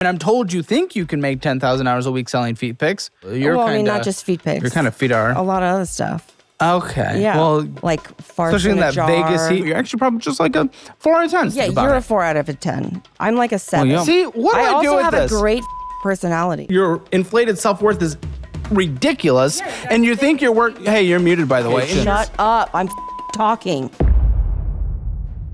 And I'm told you think you can make $10,000 a week selling feet pics. Not just feet pics. Your kind of feet are. A lot of other stuff. Okay. Yeah. Well, like farts especially in that jar. Vegas heat, you're actually probably just like a 4 out of 10. Yeah, you're a 4 out of a 10. I'm like a 7. Well, yeah. See, what do I do with also this? have a great personality. Your inflated self-worth is ridiculous, and you think your work. Hey, you're muted, by the way. Shut up. I'm talking.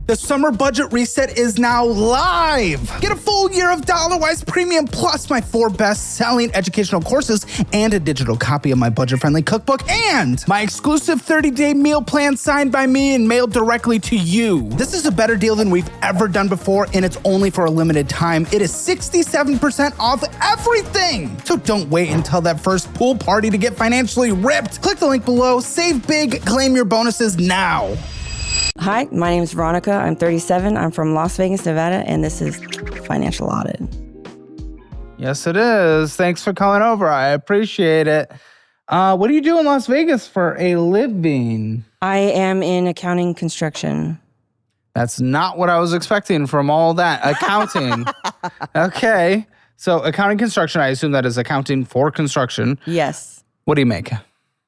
The summer budget reset is now live. Get a full year of DollarWise Premium plus my 4 best-selling educational courses and a digital copy of my budget-friendly cookbook and my exclusive 30-day meal plan signed by me and mailed directly to you. This is a better deal than we've ever done before, and it's only for a limited time. It is 67% off everything. So don't wait until that first pool party to get financially ripped. Click the link below, save big, claim your bonuses now. Hi, my name is Veronica. I'm 37. I'm from Las Vegas, Nevada, and this is Financial Audit. Yes, it is. Thanks for coming over. I appreciate it. What do you do in Las Vegas for a living? I am in accounting construction. That's not what I was expecting from all that accounting. Okay. So accounting construction, I assume that is accounting for construction. Yes. What do you make?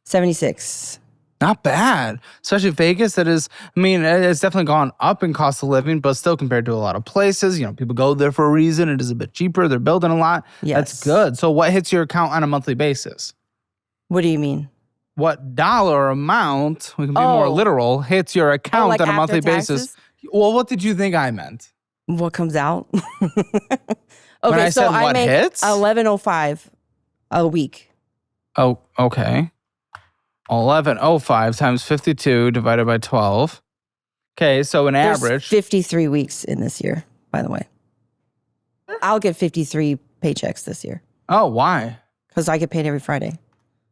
76. Not bad. Especially Vegas, that is, I mean, it's definitely gone up in cost of living, but still compared to a lot of places, you know, people go there for a reason. It is a bit cheaper. They're building a lot. Yes. That's good. So what hits your account on a monthly basis? What do you mean? What dollar amount, we can be more literal, hits your account like on a after monthly taxes? basis? Well, what did you think I meant? What comes out? When Okay, I so said I what make hits? $11.05 a week. Oh, okay. 1105 times 52 divided by 12. Okay, so an There's average. 53 weeks in this year, by the way. I'll get 53 paychecks this year Oh, why? because I get paid every Friday.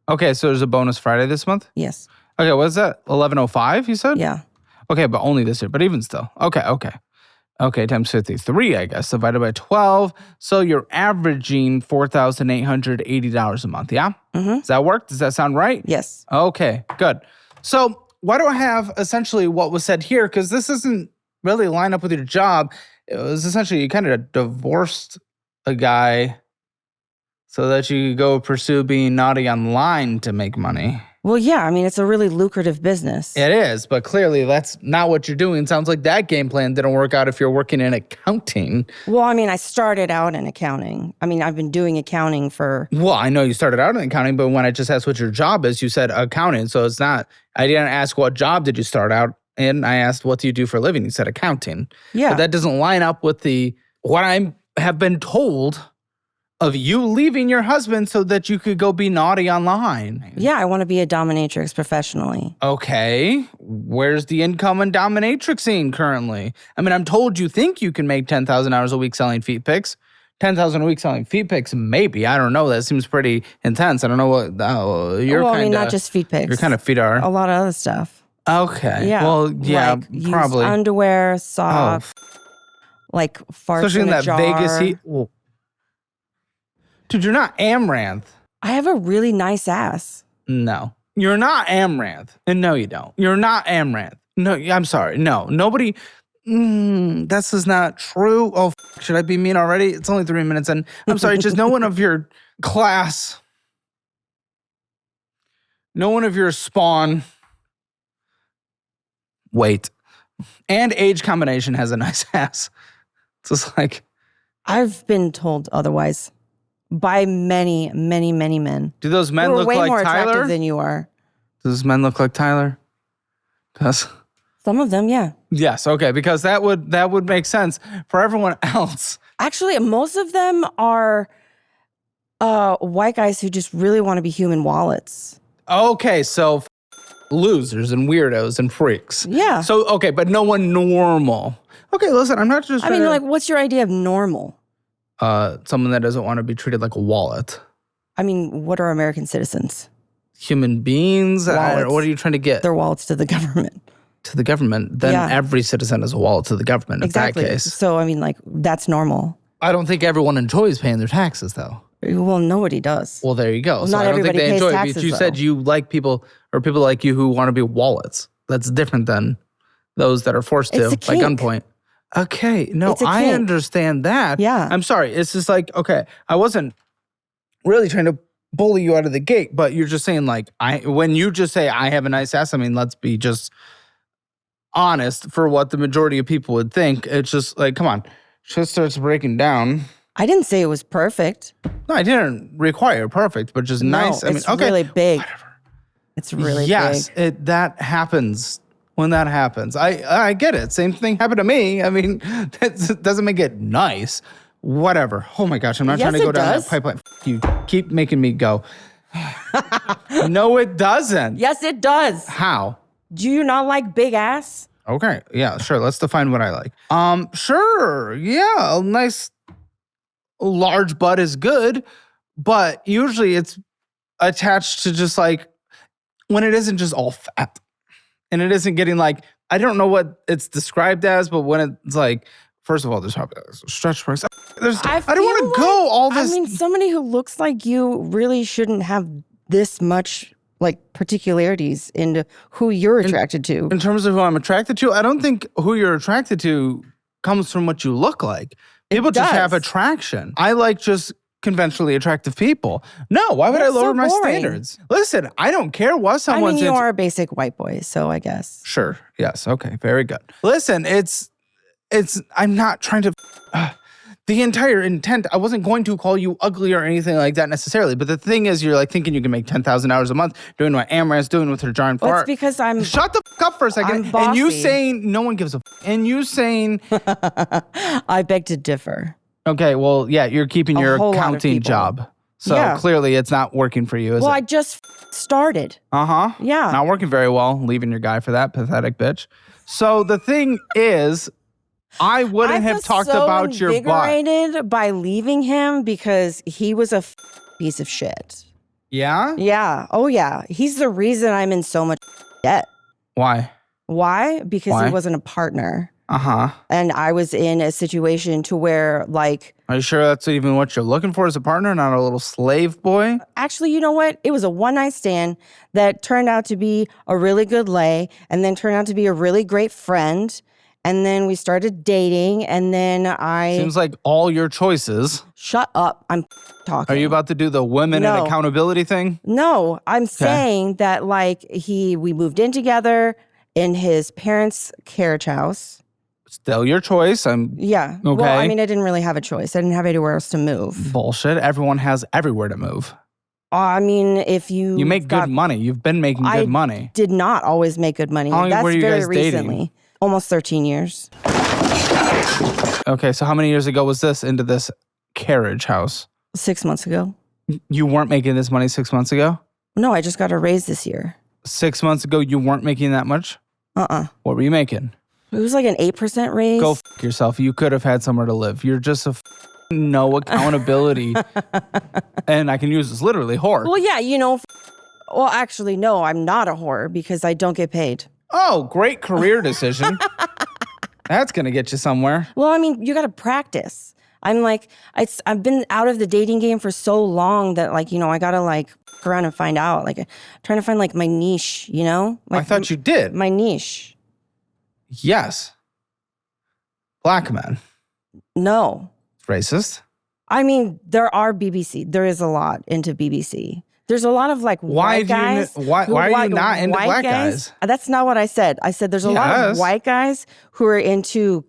Okay, so there's a bonus Friday this month? Yes. Okay, what's that? 1105, you said? Yeah. Okay, but only this year, but even still. Okay. Okay, times 53, I guess, divided by 12. So you're averaging $4,880 a month, yeah? Mm-hmm. Does that work? Does that sound right? Yes. Okay, good. So why do I have essentially what was said here? Because this doesn't really line up with your job. It was essentially you kind of divorced a guy so that you could go pursue being naughty online to make money. Well, yeah. I mean, it's a really lucrative business. It is, but clearly that's not what you're doing. Sounds like that game plan didn't work out if you're working in accounting. Well, I mean, I started out in accounting. I mean, I've been doing accounting for... Well, I know you started out in accounting, but when I just asked what your job is, you said accounting. So it's not, I didn't ask what job did you start out in. I asked, what do you do for a living? You said accounting. Yeah. But that doesn't line up with what I have been told of you leaving your husband so that you could go be naughty online. Yeah, I want to be a dominatrix professionally. Okay. Where's the income in dominatrixing currently? I mean, I'm told you think you can make $10,000 a week selling feet pics. $10,000 a week selling feet pics, maybe. I don't know. That seems pretty intense. I don't know what you're I mean, not just feet pics. Your kind of feet are. A lot of other stuff. Okay. Yeah. Well, yeah, like used probably. underwear, socks, like farts Especially in a that jar. Vegas heat. Well, dude, you're not Amouranth. I have a really nice ass. No. You're not Amouranth. And no, you don't. You're not Amouranth. No, I'm sorry. No, nobody. This is not true. Oh, should I be mean already? It's only 3 minutes in. I'm sorry. Just no one of your class, no one of your spawn, weight, and age combination has a nice ass. It's just like. I've been told otherwise by many, many, many men. Do those men who are look way like more Tyler? attractive than you are. Do those men look like Tyler? Does. Some of them, yeah. Yes, okay, because that would make sense for everyone else. Actually, most of them are white guys who just really want to be human wallets. Okay, so losers and weirdos and freaks. Yeah. So, okay, but no one normal. Okay, listen, I'm not just I mean, like, what's your idea of normal? someone that doesn't want to be treated like a wallet. I mean, what are American citizens? Human beings? Wallets. What are you trying to get? They're wallets to the government. To the government. Then every citizen is a wallet to the government Exactly. in that case. So, I mean, like, that's normal. I don't think everyone enjoys paying their taxes, though. Well, nobody does. Well, there you go. Well, so not I don't think everybody they pays enjoy taxes, it. But you though. said you like people, or people like you who want to be wallets. That's different than those that are forced to It's a by kink. gunpoint. Okay, no, It's a I kink. understand that. Yeah. I'm sorry. It's just like, okay, I wasn't really trying to bully you out of the gate, but you're just saying like, when you just say I have a nice ass, I mean, let's be just honest for what the majority of people would think. It's just like, come on, shit starts breaking down. I didn't say it was perfect. No, I didn't require perfect, but just nice. I mean, it's okay, really big. whatever. It's really yes, big. that happens when that happens. I get it. Same thing happened to me. I mean, that doesn't make it nice. Whatever. Oh my gosh, I'm not trying to go down that pipeline. You keep making me go. No, it doesn't. Yes, it does. How? Do you not like big ass? Okay. Yeah, sure. Let's define what I like. Sure. Yeah, a nice large butt is good, but usually it's attached to just like when it isn't just all fat and it isn't getting like, I don't know what it's described as, but when it's like, first of all, there's probably stretch marks. I don't want to go all this. I mean, somebody who looks like you really shouldn't have this much like particularities into who you're attracted to. In terms of who I'm attracted to, I don't think who you're attracted to comes from what you look like. People just have attraction. I like just conventionally attractive people. No, why would I lower my standards? Listen, I don't care what someone's I mean, you are a basic white boy, so I guess. Sure. Yes. Okay. Very good. Listen, I'm not trying to, the entire intent, I wasn't going to call you ugly or anything like that necessarily. But the thing is, you're like thinking you can make $10,000 a month doing what Amouranth's doing with her jar and fart. It's because I'm. Shut the f up for a second. And you saying no one gives a f. And you saying. I beg to differ. Okay. Well, yeah, you're keeping your accounting job. So clearly it's not working for you, is it? Well, I just started. Uh-huh. Yeah. Not working very well, leaving your guy for that pathetic bitch. So the thing is, I wouldn't have talked about your butt. I feel so invigorated by leaving him because he was a piece of shit. Yeah? Yeah. Oh, yeah. He's the reason I'm in so much debt. Why? Why? Because he wasn't a partner. Uh-huh. And I was in a situation to where, like... Are you sure that's even what you're looking for as a partner, not a little slave boy? Actually, you know what? It was a one-night stand that turned out to be a really good lay and then turned out to be a really great friend. And then we started dating, and then Seems like all your choices. Shut up. I'm talking. Are you about to do the women and accountability thing? No, I'm saying that, like, we moved in together in his parents' carriage house. Still your choice. Yeah. Okay. Well, I mean, I didn't really have a choice. I didn't have anywhere else to move. Bullshit. Everyone has everywhere to move. I mean, if you make good money. You've been making good money. Did not always make good money. How long were you very guys recently. dating? Almost 13 years. Okay, so how many years ago was this into this carriage house? 6 months ago. You weren't making this money 6 months ago? No, I just got a raise this year. 6 months ago, you weren't making that much? What were you making? It was like an 8% raise. Go f yourself. You could have had somewhere to live. You're just a no accountability. And I can use this literally, whore. Well, yeah, you know. Well, actually, no, I'm not a whore because I don't get paid. Oh, great career decision. That's going to get you somewhere. Well, I mean, you got to practice. I'm like, I've been out of the dating game for so long that, like, you know, I got to, like, fuck around and find out. Like, trying to find, like, my niche, you know? Like, I thought you did. My niche. Yes. Black men. No. Racist. I mean, there are BBC. There is a lot into BBC. There's a lot of like white guys. Why are you not into black guys? That's not what I said. I said there's a lot of white guys who are into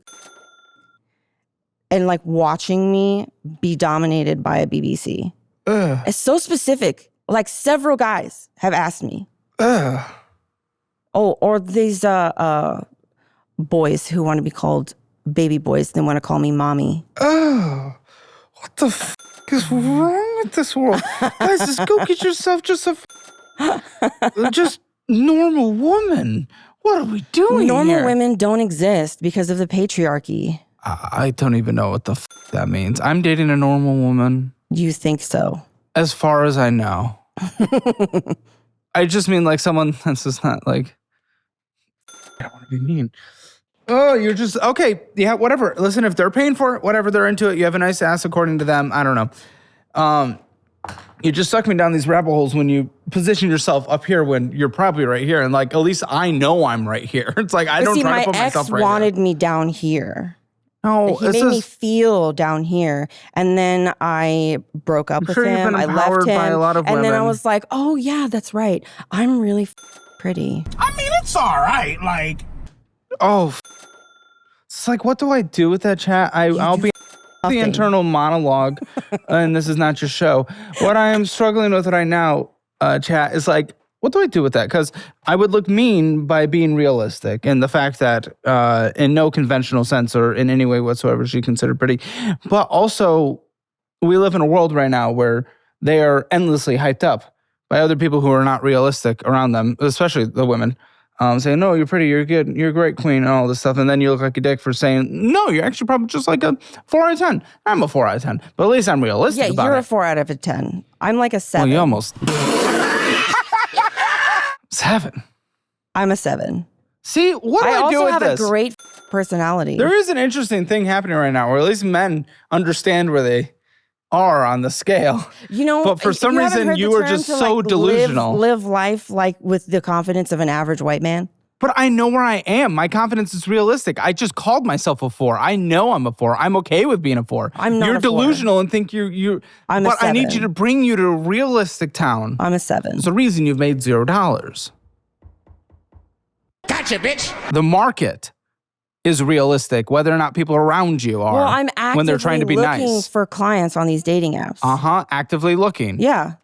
and like watching me be dominated by a BBC. Ugh. It's so specific. Like several guys have asked me. Ugh. Oh, or these boys who want to be called baby boys. They want to call me mommy. Oh, what the f is wrong with this world? Guys, just go get yourself just normal woman. What are we doing Normal here? women don't exist because of the patriarchy. I don't even know what the f that means. I'm dating a normal woman. You think so? As far as I know. I just mean like someone that's just not like, I don't want to be mean. Oh, you're just, okay, yeah, whatever. Listen, if they're paying for it, whatever, they're into it. You have a nice ass according to them. I don't know. You just suck me down these rabbit holes when you position yourself up here when you're probably right here. And like, at least I know I'm right here. It's like, I don't try to put myself right here. My ex wanted me down here. No, He made me feel down here. And then I broke up with sure you've him. been I left empowered him. by a lot of and then I women. was like, oh, yeah, that's right. I'm really pretty. I mean, it's all right. Like, it's like, what do I do with that chat? I'll be the internal monologue, and this is not your show. What I am struggling with right now, chat, is like, what do I do with that? Because I would look mean by being realistic, and the fact that in no conventional sense or in any way whatsoever is she considered pretty. But also, we live in a world right now where they are endlessly hyped up by other people who are not realistic around them, especially the women. Saying, no, you're pretty, you're good, you're a great queen, and all this stuff. And then you look like a dick for saying, no, you're actually probably just like a 4 out of 10. I'm a 4 out of 10. But at least I'm realistic about it. Yeah, you're a 4 out of a 10. I'm like a 7. Well, you almost... 7. I'm a 7. See, what do I do with this? I also have a great personality. There is an interesting thing happening right now, where at least men understand where they are on the scale. You know, but for some reason, you are just so delusional. Live life like with the confidence of an average white man. But I know where I am. My confidence is realistic. I just called myself a 4. I know I'm a 4. I'm okay with being a 4. I'm not You're a 4. delusional and think you're. I'm a 7. But I need you to bring you to a realistic town. I'm a 7. There's a reason you've made $0. Gotcha, bitch. The market is realistic, whether or not people around you are. Well, I'm actively when they're trying to be looking nice. for clients on these dating apps. Actively looking. Yeah.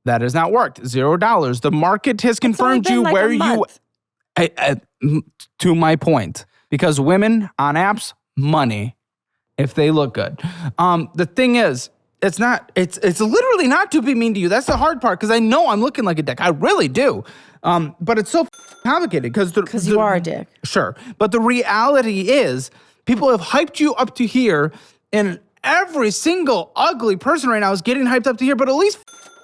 That has not worked. $0. The market has confirmed you like where a month. to my point, because women on apps, money, if they look good. The thing is, it's literally not to be mean to you. That's the hard part, because I know I'm looking like a dick. I really do. But it's so complicated because you are a dick. Sure. But the reality is, people have hyped you up to here, and every single ugly person right now is getting hyped up to here, but at least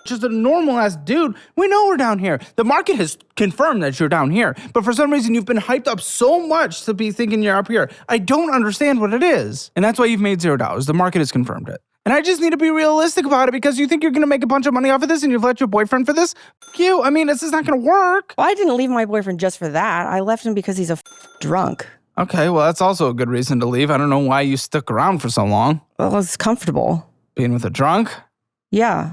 just a normal ass dude, we know we're down here. The market has confirmed that you're down here, but for some reason you've been hyped up so much to be thinking you're up here. I don't understand what it is. And that's why you've made $0. The market has confirmed it. And I just need to be realistic about it, because you think you're going to make a bunch of money off of this and you've left your boyfriend for this? F you. I mean, this is not going to work. Well, I didn't leave my boyfriend just for that. I left him because he's a drunk. Okay, well, that's also a good reason to leave. I don't know why you stuck around for so long. Well, it's comfortable. Being with a drunk? Yeah.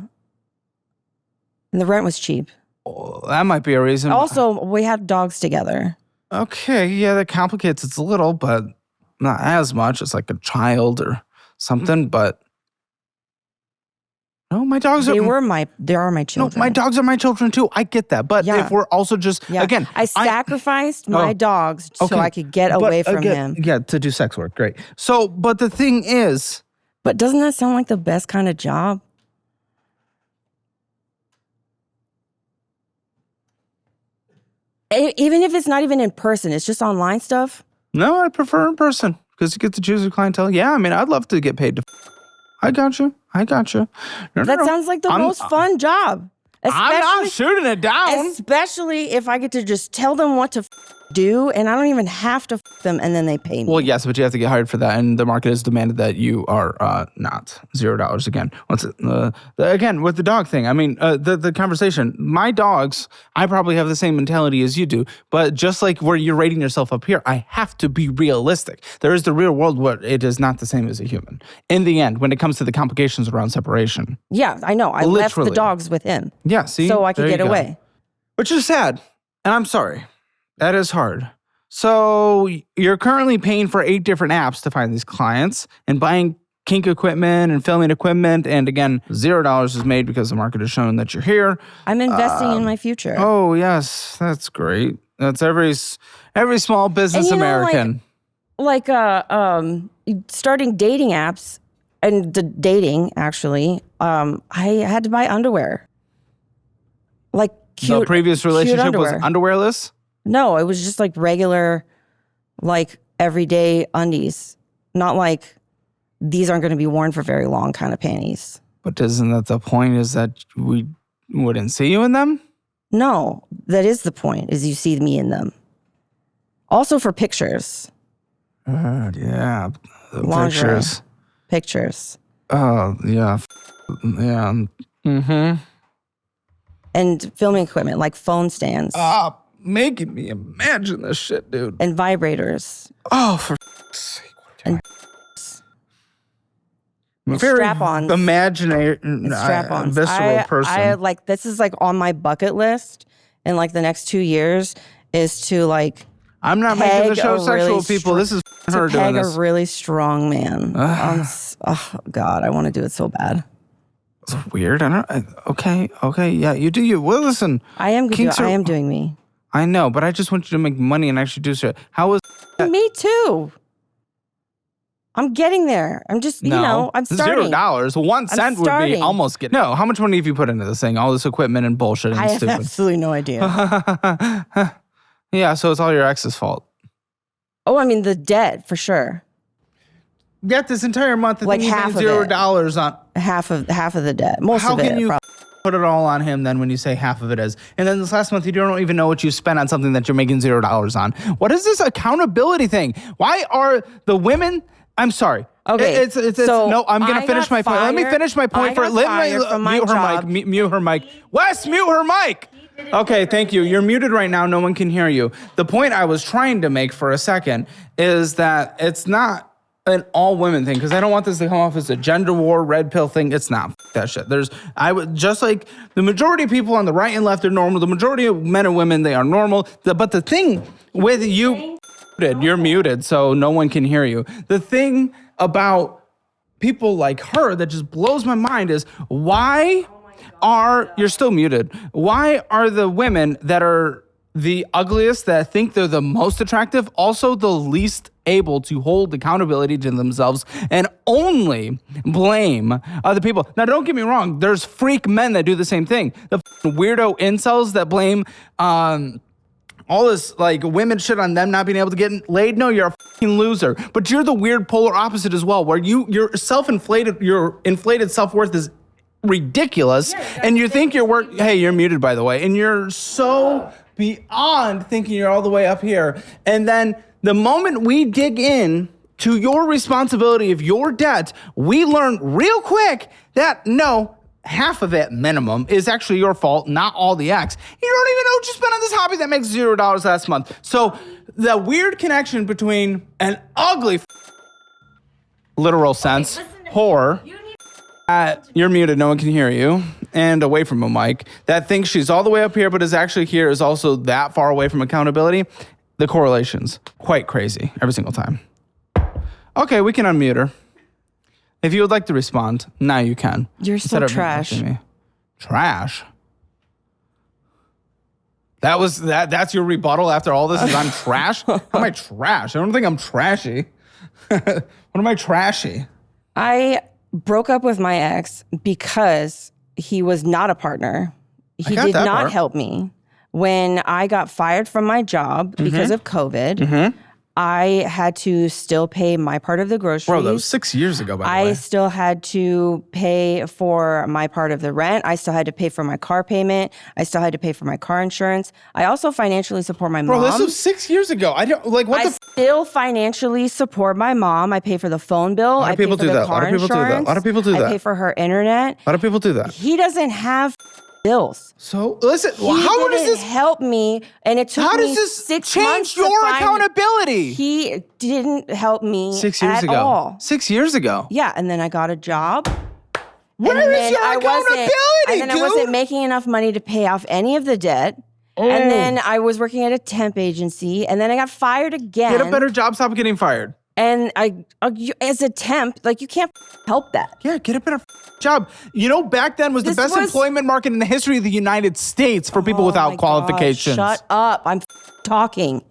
And the rent was cheap. Well, that might be a reason. Also, we had dogs together. Okay, yeah, that complicates it a little, but not as much. It's like a child or something, but... No, my dogs they are my children. No, my dogs are my children too. I get that. But if we're also just, again... I sacrificed my dogs so I could get away from him. Yeah, to do sex work. Great. So, but the thing is... But doesn't that sound like the best kind of job? Even if it's not even in person, it's just online stuff? No, I prefer in person, because you get to choose your clientele. Yeah, I mean, I'd love to get paid to... I got you. That sounds like the most fun job. I'm not shooting it down. Especially if I get to just tell them what to do, and I don't even have to them, and then they pay me. Well, yes, but you have to get hired for that, and the market has demanded that you are not $0 again. Again, with the dog thing, I mean, the conversation, my dogs, I probably have the same mentality as you do, but just like where you're rating yourself up here, I have to be realistic. There is the real world where it is not the same as a human. In the end, when it comes to the complications around separation. Yeah, I know. I left the dogs with him. Yeah, see? So I could get away. Which is sad, and I'm sorry. That is hard. So you're currently paying for 8 different apps to find these clients and buying kink equipment and filming equipment. And again, $0 is made because the market has shown that you're here. I'm investing in my future. Oh, yes. That's great. That's every small business American. Like starting dating apps and the dating, actually, I had to buy underwear. Like cute. The previous relationship was underwear. underwearless? No, it was just like regular, like everyday undies. Not like these aren't going to be worn for very long kind of panties. But isn't that the point, is that we wouldn't see you in them? No, that is the point, is you see me in them. Also for pictures. Yeah. Lingerie. Pictures. Oh, yeah. Yeah. Mm-hmm. And filming equipment, like phone stands. Making me imagine this shit, dude. And vibrators. Oh, for sake. And Very strap-ons. imaginary, Strap-ons. visceral person. I like, this is like on my bucket list in like the next 2 years is to like I'm not making the show sexual, people. This is her doing this. a really strong man. Oh God, I want to do it so bad. It's weird. Okay, yeah, you do you. Well, listen. I am doing me. I know, but I just want you to make money and actually do shit. How is Me too. I'm getting there. I'm just, I'm starting. $0. 1 cent would be almost getting. No, how much money have you put into this thing? All this equipment and bullshit and I have stupid. absolutely no idea. Yeah, so it's all your ex's fault. Oh, I mean the debt for sure. Get this entire month, like half of $0 on half of the debt. Most how of it. Can you put it all on him then when you say half of it is? And then this last month you don't even know what you spent on something that you're making $0 on. What is this accountability thing? Why are the women? I'm sorry. Okay. No, I'm going to finish my point. Let me finish my point for mute her mic. Mute her mic. Wes, mute her mic. Okay, thank you. You're muted right now. No one can hear you. The point I was trying to make for a second is that it's not an all women thing, because I don't want this to come off as a gender war, red pill thing. It's not. That shit. Just like the majority of people on the right and left are normal. The majority of men and women, they are normal. But the thing with you, you're muted, so no one can hear you. The thing about people like her that just blows my mind is you're still muted. Why are the women that are the ugliest, that think they're the most attractive, also the least able to hold accountability to themselves and only blame other people? Now, don't get me wrong. There's freak men that do the same thing. The weirdo incels that blame all this like women shit on them not being able to get laid. No, you're a fucking loser. But you're the weird polar opposite as well, where your inflated self-worth is ridiculous, and you think you're hey, you're muted, by the way, and you're so beyond thinking you're all the way up here. And then the moment we dig in to your responsibility of your debt, we learn real quick that no, half of it minimum is actually your fault, not all the X. You don't even know what you spent on this hobby that makes $0 last month. So the weird connection between an ugly literal sense whore, you're muted, no one can hear you, and away from a mic, that thinks she's all the way up here but is actually here, is also that far away from accountability. The correlation's quite crazy every single time. Okay, we can unmute her. If you would like to respond, now you can. You're so trash. Trash? That's your rebuttal after all this is I'm trash? How am I trash? I don't think I'm trashy. What am I trashy? I broke up with my ex because he was not a partner. He did not help me. When I got fired from my job because of COVID, I had to still pay my part of the groceries. Bro, that was 6 years ago, by the way. I still had to pay for my part of the rent. I still had to pay for my car payment. I still had to pay for my car insurance. I also financially support my mom. Bro, this was 6 years ago. I still financially support my mom. I pay for the phone bill. I pay for the car insurance. A lot of people do that. I pay for her internet. A lot of people do that. He doesn't have bills. So listen, how does this help me? And it took me 6 months to change your accountability? He didn't help me 6 years ago. All. 6 years ago. Yeah, and then I got a job. Where is your accountability, and then I wasn't making enough money to pay off any of the debt. And then I was working at a temp agency, and then I got fired again. Get a better job. Stop getting fired. And as a temp, you can't help that. Yeah, get a better job. Back then was the best employment market in the history of the United States for people without qualifications. God, shut up. I'm talking.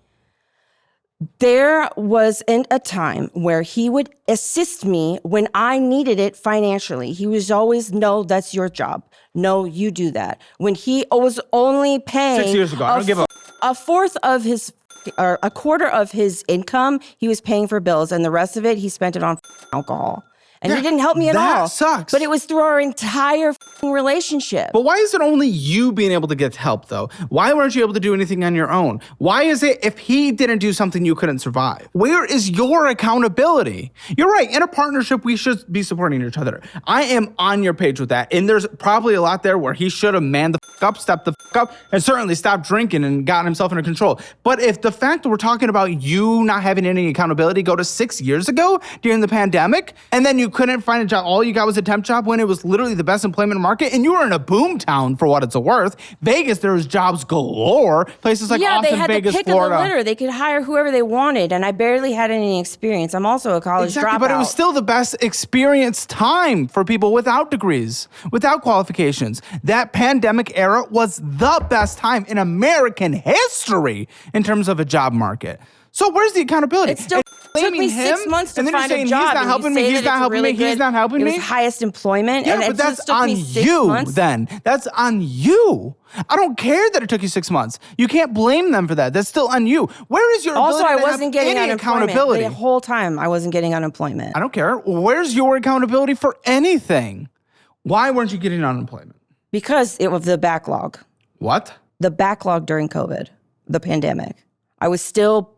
There was a time where he would assist me when I needed it financially. He was always, no, that's your job. No, you do that. When he was only paying 6 years ago, I don't give a fourth of his or a quarter of his income, he was paying for bills, and the rest of it, he spent it on alcohol. And he didn't help me at all. That sucks. But it was through our entire relationship. But why is it only you being able to get help, though? Why weren't you able to do anything on your own? Why is it if he didn't do something, you couldn't survive? Where is your accountability? You're right. In a partnership, we should be supporting each other. I am on your page with that. And there's probably a lot there where he should have manned the up, stepped the up, and certainly stopped drinking and gotten himself under control. But if the fact that we're talking about you not having any accountability go to 6 years ago during the pandemic, and then you couldn't find a job, all you got was a temp job when it was literally the best employment market, and you were in a boom town for what it's worth. Vegas, there was jobs galore. Places like Austin, they had Vegas, the pick Florida. of the litter. They could hire whoever they wanted, and I barely had any experience. I'm also a college dropout. But it was still the best experience time for people without degrees, without qualifications. That pandemic era was the best time in American history in terms of a job market. So where's the accountability? It still took me 6 months to find a job. He's not helping me. He's not helping me. He's not helping me. It was highest employment. Yeah, and but that's on you then. That's on you. I don't care that it took you 6 months. You can't blame them for that. That's still on you. Where is your ability Also, I to wasn't have getting any unemployment. accountability? The whole time, I wasn't getting unemployment. I don't care. Where's your accountability for anything? Why weren't you getting unemployment? Because it was the backlog. What? The backlog during COVID, the pandemic. I was still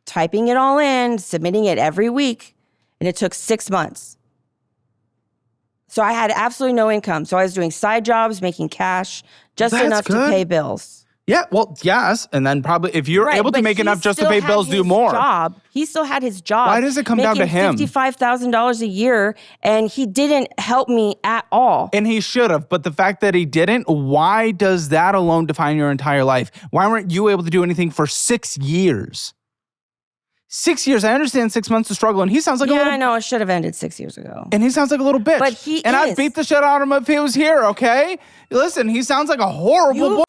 typing it all in, submitting it every week, and it took 6 months. So I had absolutely no income. So I was doing side jobs, making cash, just enough to pay bills. Yeah, well, yes. And then probably if you're able to make enough just to pay bills, do more. He still had his job. Why does it come down to him? $55,000 a year, and he didn't help me at all. And he should have. But the fact that he didn't, why does that alone define your entire life? Why weren't you able to do anything for 6 years? 6 years. I understand 6 months of struggle, and he sounds like a little... Yeah, I know. It should have ended 6 years ago. And he sounds like a little bitch. But he and I'd beat the shit out of him if he was here, okay? Listen, he sounds like a horrible boy.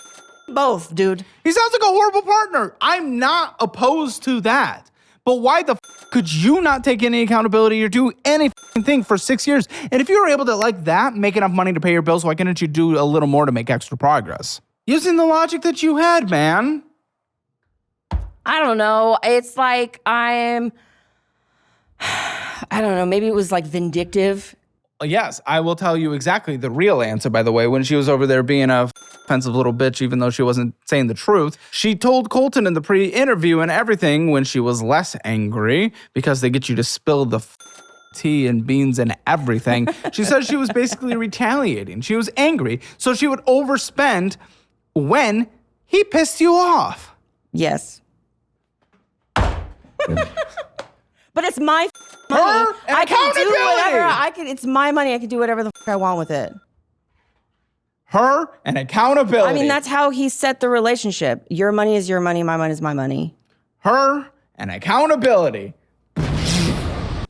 Both, dude. He sounds like a horrible partner. I'm not opposed to that. But why the could you not take any accountability or do anything for 6 years? And if you were able to, like that, make enough money to pay your bills, why couldn't you do a little more to make extra progress? Using the logic that you had, man. I don't know. It's like I don't know. Maybe it was like vindictive. Yes, I will tell you exactly the real answer, by the way. When she was over there being a offensive little bitch, even though she wasn't saying the truth, she told Colton in the pre-interview and everything when she was less angry, because they get you to spill the tea and beans and everything. She said she was basically retaliating. She was angry, so she would overspend when he pissed you off. Yes. But it's my money. I can do whatever it's my money. I can do whatever the I want with it. Her and accountability. I mean, that's how he set the relationship. Your money is your money. My money is my money. Her and accountability.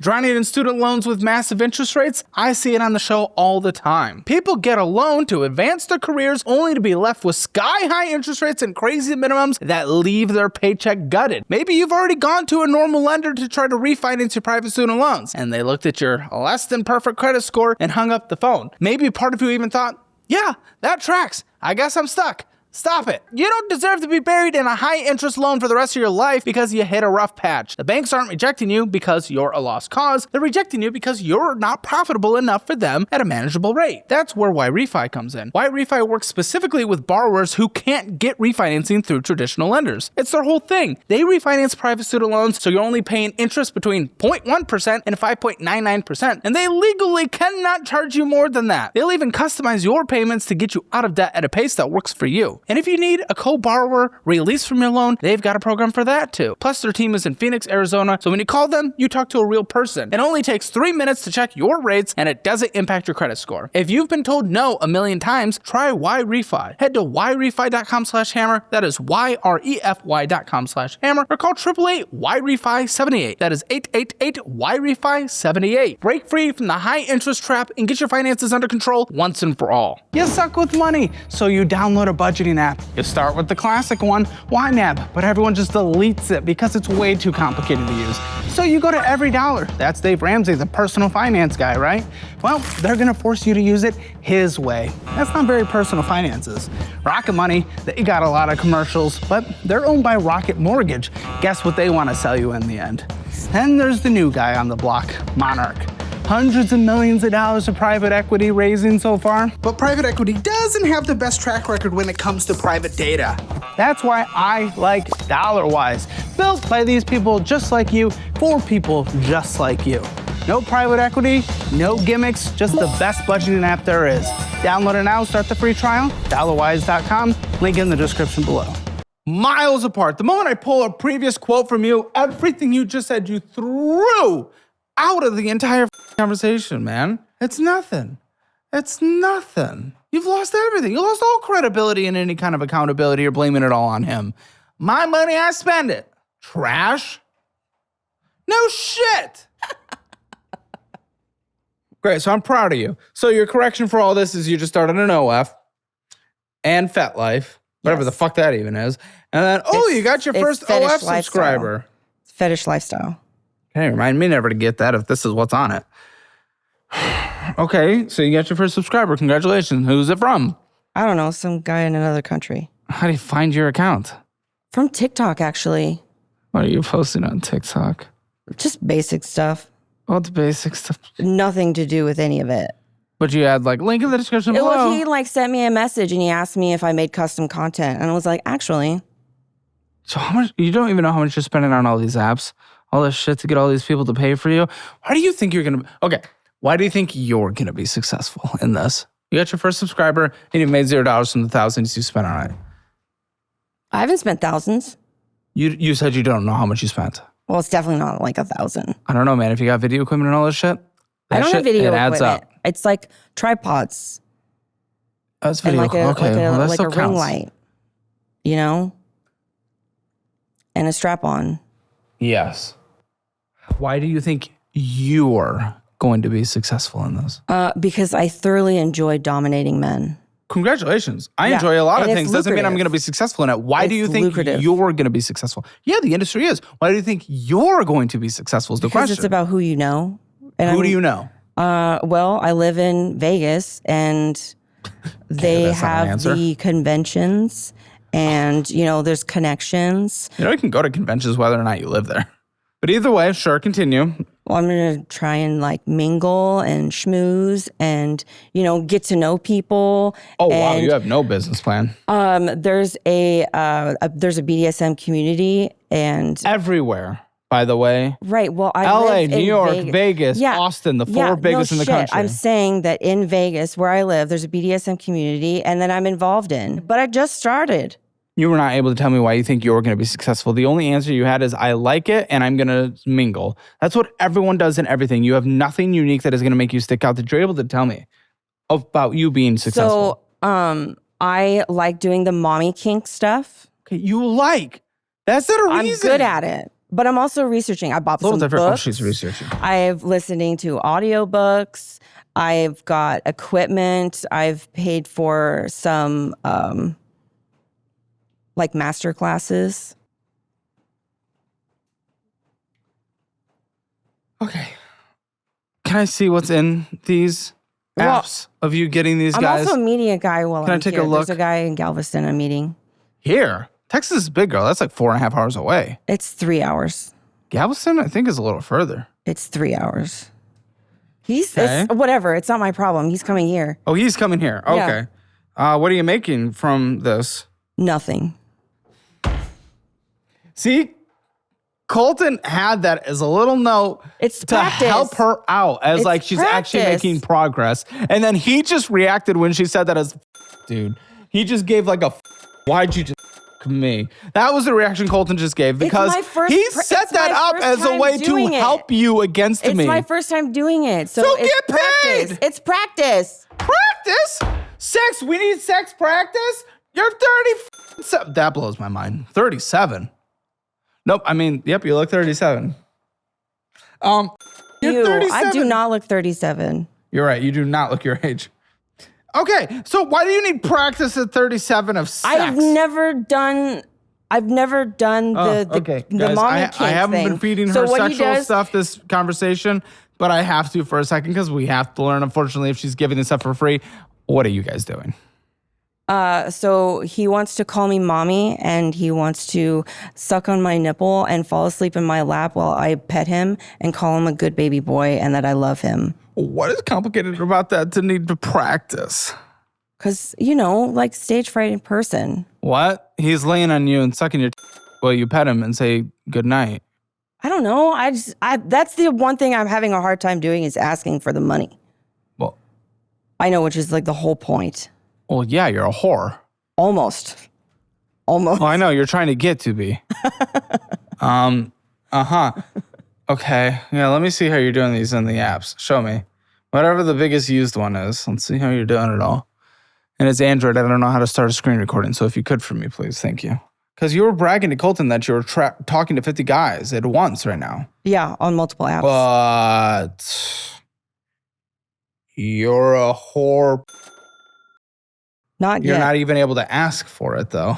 Drowning in student loans with massive interest rates? I see it on the show all the time. People get a loan to advance their careers only to be left with sky-high interest rates and crazy minimums that leave their paycheck gutted. Maybe you've already gone to a normal lender to try to refinance your private student loans, and they looked at your less than perfect credit score and hung up the phone. Maybe part of you even thought, yeah, that tracks. I guess I'm stuck. Stop it. You don't deserve to be buried in a high-interest loan for the rest of your life because you hit a rough patch. The banks aren't rejecting you because you're a lost cause. They're rejecting you because you're not profitable enough for them at a manageable rate. That's where Y-Refi comes in. Y-Refi works specifically with borrowers who can't get refinancing through traditional lenders. It's their whole thing. They refinance private student loans, so you're only paying interest between 0.1% and 5.99%, and they legally cannot charge you more than that. They'll even customize your payments to get you out of debt at a pace that works for you. And if you need a co-borrower release from your loan, they've got a program for that too. Plus, their team is in Phoenix, Arizona, so when you call them, you talk to a real person. It only takes 3 minutes to check your rates, and it doesn't impact your credit score. If you've been told no a million times, try Y-Refi. Head to yrefi.com/hammer. That is YREFY.com/hammer, or call 888-YREFI78. That is 888-YREFI78. Break free from the high interest trap and get your finances under control once and for all. You suck with money, so you download a budgeting app. You start with the classic one, YNAB, but everyone just deletes it because it's way too complicated to use. So you go to Every Dollar. That's Dave Ramsey, the personal finance guy, right? Well, they're gonna force you to use it his way. That's not very personal finances. Rocket Money, they got a lot of commercials, but they're owned by Rocket Mortgage. Guess what they wanna sell you in the end? Then there's the new guy on the block, Monarch. hundreds of millions of dollars of private equity raising so far. But private equity doesn't have the best track record when it comes to private data. That's why I like DollarWise, built by these people just like you, for people just like you. No private equity, no gimmicks, just the best budgeting app there is. Download it now, start the free trial, dollarwise.com, link in the description below. Miles apart. The moment I pull a previous quote from you, everything you just said you threw out of the entire conversation, man. It's nothing. It's nothing. You've lost everything. You lost all credibility and any kind of accountability. You're blaming it all on him. My money, I spend it. Trash? No shit. Great, so I'm proud of you. So your correction for all this is you just started an OF and FetLife, whatever the fuck that even is. And then, you got your first OF subscriber. Fetish lifestyle. Okay, remind me never to get that if this is what's on it. Okay, so you got your first subscriber. Congratulations. Who's it from? I don't know, some guy in another country. How do you find your account? From TikTok, actually. What are you posting on TikTok? Just basic stuff. What the basic stuff? Nothing to do with any of it. But you had link in the description below. Well, he sent me a message and he asked me if I made custom content. And I was like, actually. So how much, you don't even know how much you're spending on all these apps, all this shit to get all these people to pay for you. Why do you think you're going to, why do you think you're going to be successful in this? You got your first subscriber and you made $0 from the thousands you spent on it. I haven't spent thousands. You said you don't know how much you spent. Well, it's definitely not 1,000. I don't know, man. If you got video equipment and all this shit, I don't have video equipment. Adds up. It's like tripods. That's video. And like a ring light, you know? And a strap on. Yes. Why do you think you're going to be successful in this? Because I thoroughly enjoy dominating men. Congratulations. I enjoy a lot of things. Doesn't mean I'm going to be successful in it. Why do you think you're going to be successful? Yeah, the industry is. Why do you think you're going to be successful is the question. Because it's about who you know. And who do you know? Well, I live in Vegas and they have the conventions and, there's connections. You can go to conventions whether or not you live there. But either way, sure, continue. Well, I'm going to try and mingle and schmooze and, get to know people. Oh, wow. You have no business plan. There's a BDSM community and everywhere, by the way. Right. Well, I LA, live New in York, Vegas, Austin, the four biggest in the country. I'm saying that in Vegas, where I live, there's a BDSM community and that I'm involved in. But I just started. You were not able to tell me why you think you're going to be successful. The only answer you had is, I like it and I'm going to mingle. That's what everyone does in everything. You have nothing unique that is going to make you stick out that you're able to tell me about you being successful. So, I like doing the mommy kink stuff. Okay, you like. That's not a reason. I'm good at it. But I'm also researching. I bought some books. Oh, she's researching. I've listening to audiobooks. I've got equipment. I've paid for some... master classes. Okay. Can I see what's in these apps of you getting these guys? I'm also meeting a guy while I'm here. Can I take a look? There's a guy in Galveston I'm meeting. Here? Texas is big, girl. That's 4.5 hours away. It's 3 hours. Galveston, I think, is a little further. It's 3 hours. It's whatever. It's not my problem. He's coming here. Oh, he's coming here. Okay. Yeah. What are you making from this? Nothing. See, Colton had that as a little note to help her out as she's actually making progress. And then he just reacted when she said that as, dude, he just gave why'd you just me? That was the reaction Colton just gave because he set that up as a way to help you against me. It's my first time doing it. So it's get practice. Paid. It's practice. Practice? Sex? We need sex practice? You're 30. That blows my mind. 37. Nope. Yep, you look 37. You're 37. I do not look 37. You're right. You do not look your age. Okay, so why do you need practice at 37 of sex? I've never done the mommy kink I haven't thing. been feeding her sexual stuff this conversation, but I have to for a second because we have to learn, unfortunately, if she's giving this up for free. What are you guys doing? So he wants to call me mommy, and he wants to suck on my nipple and fall asleep in my lap while I pet him and call him a good baby boy and that I love him. What is complicated about that to need to practice? Because, you know, like stage fright in person. What? He's laying on you and sucking your while you pet him and say good night. I don't know. That's the one thing I'm having a hard time doing is asking for the money. Well, I know, which is like the whole point. Well, yeah, you're a whore. Almost. Well, I know, you're trying to get to be. Okay. Yeah, let me see how you're doing these in the apps. Show me. Whatever the biggest used one is. Let's see how you're doing it all. And it's Android. I don't know how to start a screen recording. So if you could for me, please. Thank you. Because you were bragging to Colton that you were talking to 50 guys at once right now. Yeah, on multiple apps. But you're a whore. Not yet. You're not even able to ask for it, though.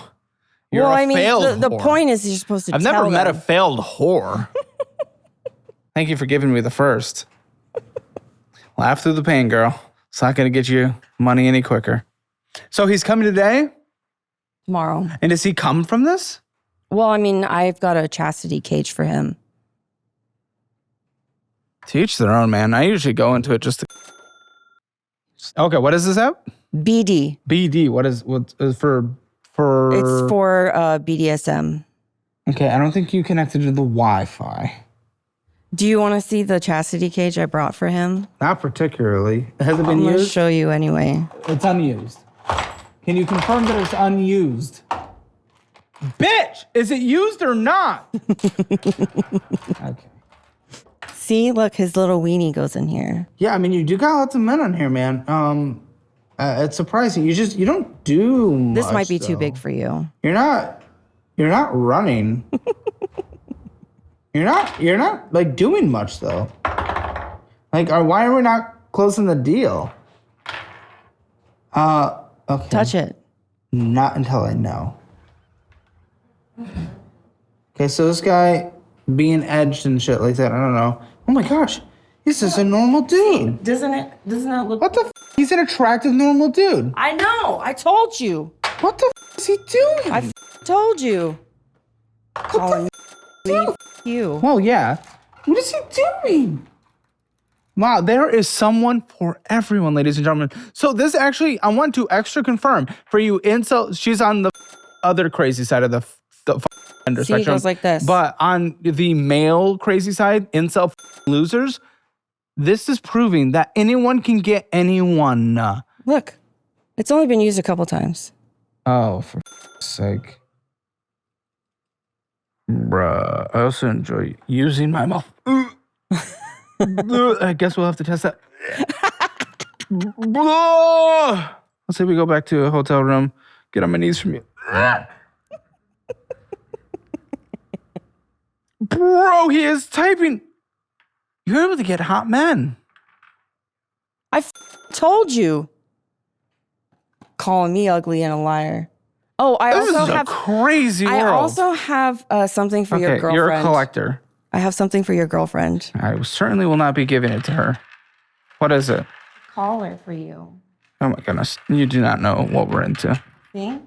You're well, a I mean, failed the whore. point is you're supposed to I've tell never met a them. failed whore. Thank you for giving me the first. Laugh through the pain, girl. It's not going to get you money any quicker. So he's coming today? Tomorrow. And does he come from this? Well, I mean, I've got a chastity cage for him. To each their own, man. I usually go into it just to... Okay, what is this app? BD. BD. What is for... It's for BDSM. Okay, I don't think you connected to the Wi-Fi. Do you want to see the chastity cage I brought for him? Not particularly. Has it been I'm going to used? show you anyway. It's unused. Can you confirm that it's unused? Bitch, is it used or not? Okay. See, look, his little weenie goes in here. Yeah, I mean, you do got lots of men on here, man. It's surprising. You don't do much, This might be too though. big for you. You're not running. You're not like doing much though. Like, why are we not closing the deal? Okay. Touch it. Not until I know. Okay, so this guy being edged and shit like that, I don't know. Oh my gosh, he's just a normal dude. Doesn't it look... What the f? He's an attractive normal dude. I know. I told you. What the f is he doing? I told you. Colin, you. Well, yeah. What is he doing? Wow, there is someone for everyone, ladies and gentlemen. So this actually, I want to extra confirm for you. Incel, she's on the other crazy side of the gender See, it spectrum. goes like this. But on the male crazy side, incel losers, this is proving that anyone can get anyone. Look, it's only been used a couple times. Oh, for sake. Bruh, I also enjoy using my mouth. I guess we'll have to test that. Let's say we go back to a hotel room, get on my knees from you. Bro, he is typing. You're able to get hot men. I told you. Calling me ugly and a liar. Oh, I This also is have a crazy world. I also have something for your girlfriend. You're a collector. I have something for your girlfriend. I certainly will not be giving it to her. What is it? Collar for you. Oh my goodness. You do not know what we're into. See?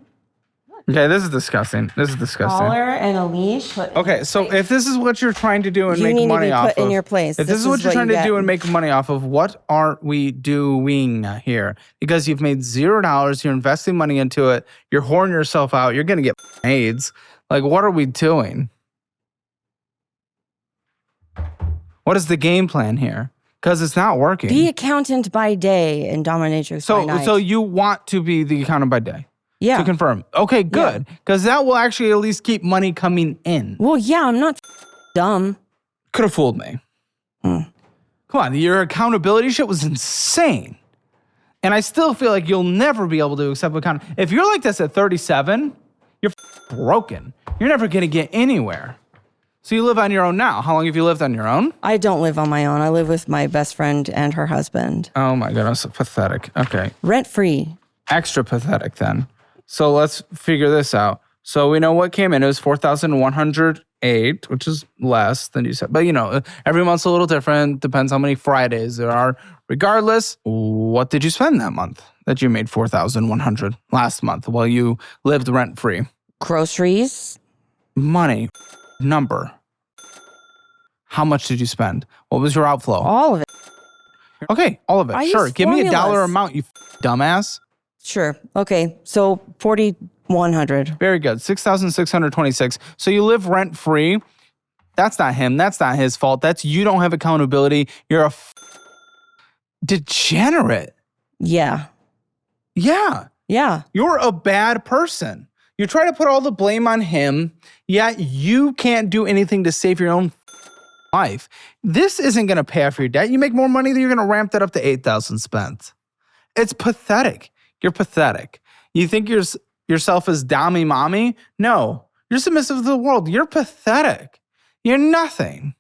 Okay, this is disgusting. Collar and a leash. Okay, so if this is what you're trying to do and You make need to money be off put in of, your place. if this is what is you're what trying you to get. do and make money off of, what are we doing here? Because you've made $0, you're investing money into it, you're whoring yourself out, you're gonna get AIDS. Like, what are we doing? What is the game plan here? Because it's not working. Be accountant by day and dominatrix by night. So you want to be the accountant by day? Yeah. To confirm. Okay, good. Because that will actually at least keep money coming in. Well, yeah, I'm not dumb. Could have fooled me. Come on, your accountability shit was insane. And I still feel like you'll never be able to accept account. If you're like this at 37, you're broken. You're never going to get anywhere. So you live on your own now. How long have you lived on your own? I don't live on my own. I live with my best friend and her husband. Oh my goodness, pathetic. Okay. Rent free. Extra pathetic then. So let's figure this out. So we know what came in. It was $4,180. 8, which is less than you said. But, every month's a little different. Depends how many Fridays there are. Regardless, what did you spend that month that you made $4,100 last month while you lived rent-free? Groceries. Money. Number. How much did you spend? What was your outflow? All of it. Okay, all of it. I Sure. use Give me a dollar formulas. amount, you dumbass. Sure. Okay. So 4,100. Very good. 6,626. So you live rent free. That's not him. That's not his fault. That's you don't have accountability. You're a degenerate. Yeah. Yeah. Yeah. You're a bad person. You try to put all the blame on him, yet you can't do anything to save your own life. This isn't going to pay off your debt. You make more money than you're going to ramp that up to 8,000 spent. It's pathetic. You're pathetic. You think yourself as Dami Mommy? No. You're submissive to the world. You're pathetic. You're nothing.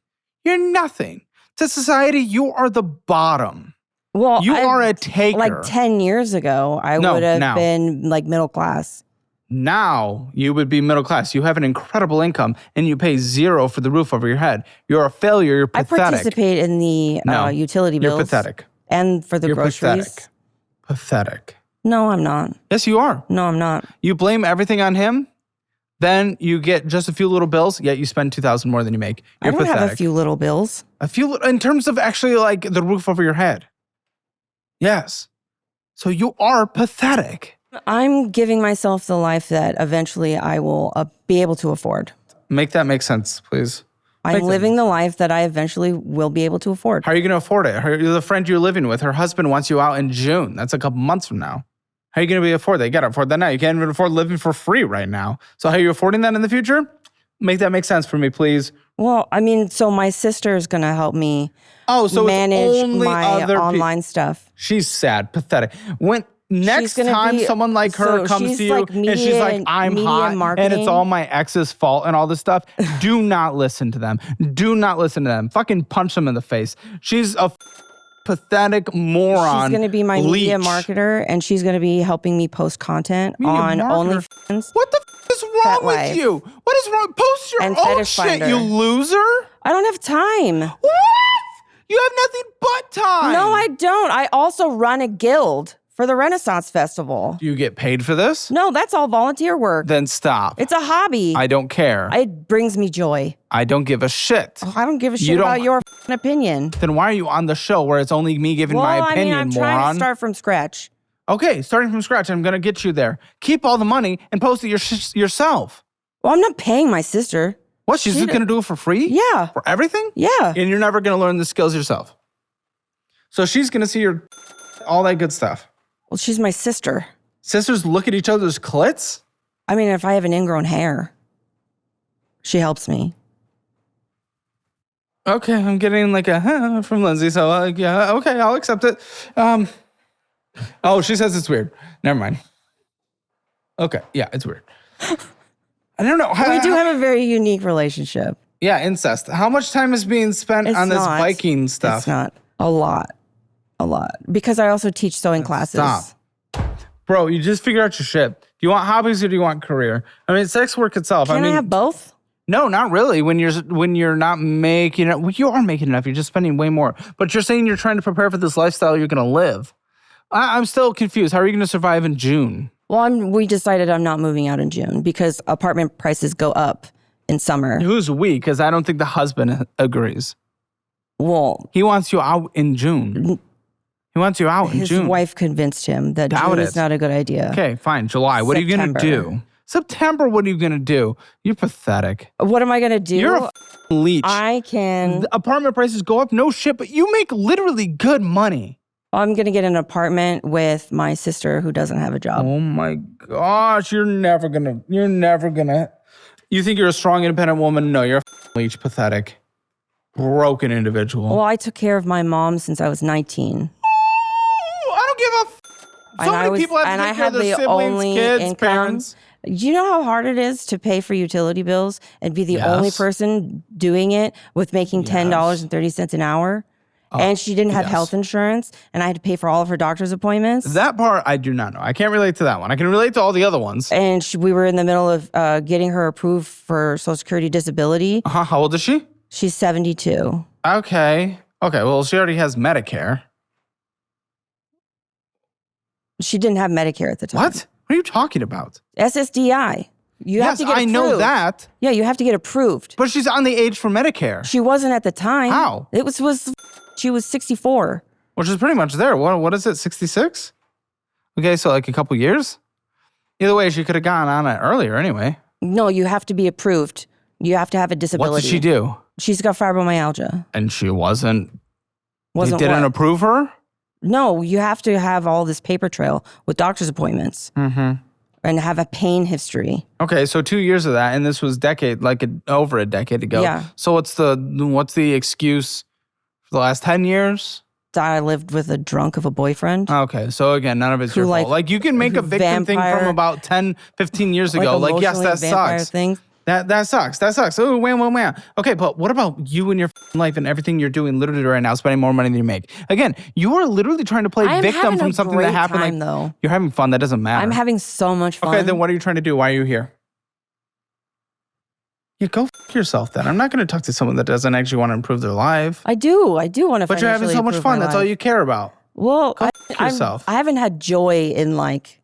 You're nothing. To society, you are the bottom. Well, You are a taker. Like 10 years ago, I would have been like middle class. Now you would be middle class. You have an incredible income and you pay zero for the roof over your head. You're a failure. You're pathetic. I participate in the utility bills. You're pathetic. And for the You're groceries. Pathetic. No, I'm not. Yes, you are. No, I'm not. You blame everything on him, then you get just a few little bills, yet you spend $2,000 more than you make. You're I don't pathetic. have a few little bills. In terms of actually like the roof over your head. Yes. So you are pathetic. I'm giving myself the life that eventually I will be able to afford. Make that make sense, please. I'm living the life that I eventually will be able to afford. How are you going to afford it? The friend you're living with, her husband wants you out in June. That's a couple months from now. How are you going to afford that? You got to afford that now. You can't even afford living for free right now. So how are you affording that in the future? Make that make sense for me, please. Well, I mean, so my sister is going to help me manage my online stuff. She's sad, pathetic. Next time someone like her comes to you and she's like, I'm hot and it's all my ex's fault and all this stuff, do not listen to them. Do not listen to them. Fucking punch them in the face. She's a pathetic moron. She's going to be my media marketer and she's going to be helping me post content on OnlyFans. What the is wrong with you? What is wrong? Post your own shit, you loser. I don't have time. What? You have nothing but time. No, I don't. I also run a guild for the Renaissance Festival. Do you get paid for this? No, that's all volunteer work. Then stop. It's a hobby. I don't care. It brings me joy. I don't give a shit. Oh, I don't give a shit about your opinion. Then why are you on the show where it's only me giving my opinion, I'm trying to start from scratch. Okay, starting from scratch. I'm going to get you there. Keep all the money and post it yourself. Well, I'm not paying my sister. What? She's just going to do it for free? Yeah. For everything? Yeah. And you're never going to learn the skills yourself. So she's going to see all that good stuff. Well, she's my sister. Sisters look at each other's clits? I mean, if I have an ingrown hair, she helps me. Okay, I'm getting like a from Lindsay, so yeah, okay, I'll accept it. Oh, she says it's weird. Never mind. Okay, yeah, it's weird. I don't know. We do have a very unique relationship. Yeah, incest. How much time is being spent on this Viking stuff? It's not a lot. A lot. Because I also teach sewing classes. Stop. Bro, you just figure out your shit. Do you want hobbies or do you want career? I mean, sex work itself. Can I have both? No, not really. When you're not making it, well, you are making enough. You're just spending way more. But you're saying you're trying to prepare for this lifestyle you're going to live. I'm still confused. How are you going to survive in June? Well, we decided I'm not moving out in June because apartment prices go up in summer. Who's we? Because I don't think the husband agrees. Well, he wants you out in June. He wants you out in June. His wife convinced him that June is not a good idea. Okay, fine. July. What are you going to do? September, what are you going to do? You're pathetic. What am I going to do? You're a leech. I can... The apartment prices go up, no shit, but you make literally good money. I'm going to get an apartment with my sister who doesn't have a job. Oh my gosh, you're never going to. You think you're a strong, independent woman? No, you're a leech, pathetic, broken individual. Well, I took care of my mom since I was 19. I don't give a So many people have to take care of their siblings, kids, parents. Do you know how hard it is to pay for utility bills and be the only person doing it with making $10.30 an hour? and she didn't have yes. health insurance, and I had to pay for all of her doctor's appointments. That part I do not know. I can't relate to that one. I can relate to all the other ones. And we were in the middle of getting her approved for Social Security disability. How old is she? She's 72. Okay. Well, she already has Medicare. She didn't have Medicare at the time. What? What are you talking about? SSDI. You have to get approved. I know that. Yeah, you have to get approved. But she's on the age for Medicare. She wasn't at the time. How? It was she was 64. Which is pretty much there. What is it, 66? Okay, so like a couple years? Either way, she could have gone on it earlier anyway. No, you have to be approved. You have to have a disability. What did she do? She's got fibromyalgia. And she wasn't they didn't what? approve her? No, you have to have all this paper trail with doctor's appointments. Mm-hmm. And have a pain history. Okay, so 2 years of that, and this was over a decade ago. Yeah. So what's the excuse for the last 10 years? That I lived with a drunk of a boyfriend. Okay, so again, none of it's your fault. Like you can make a victim thing from about 10, 15 years ago. Like yes, that sucks. Things. That sucks. That sucks. Oh, wham. Okay, but what about you and your life and everything you're doing literally right now, spending more money than you make? Again, you are literally trying to play victim from something that happened. Time, though. You're having fun. That doesn't matter. I'm having so much fun. Okay, then what are you trying to do? Why are you here? You go yourself then. I'm not going to talk to someone that doesn't actually want to improve their life. I do want to. But you're having so much fun. That's all you care about. Well, yourself. I haven't had joy in like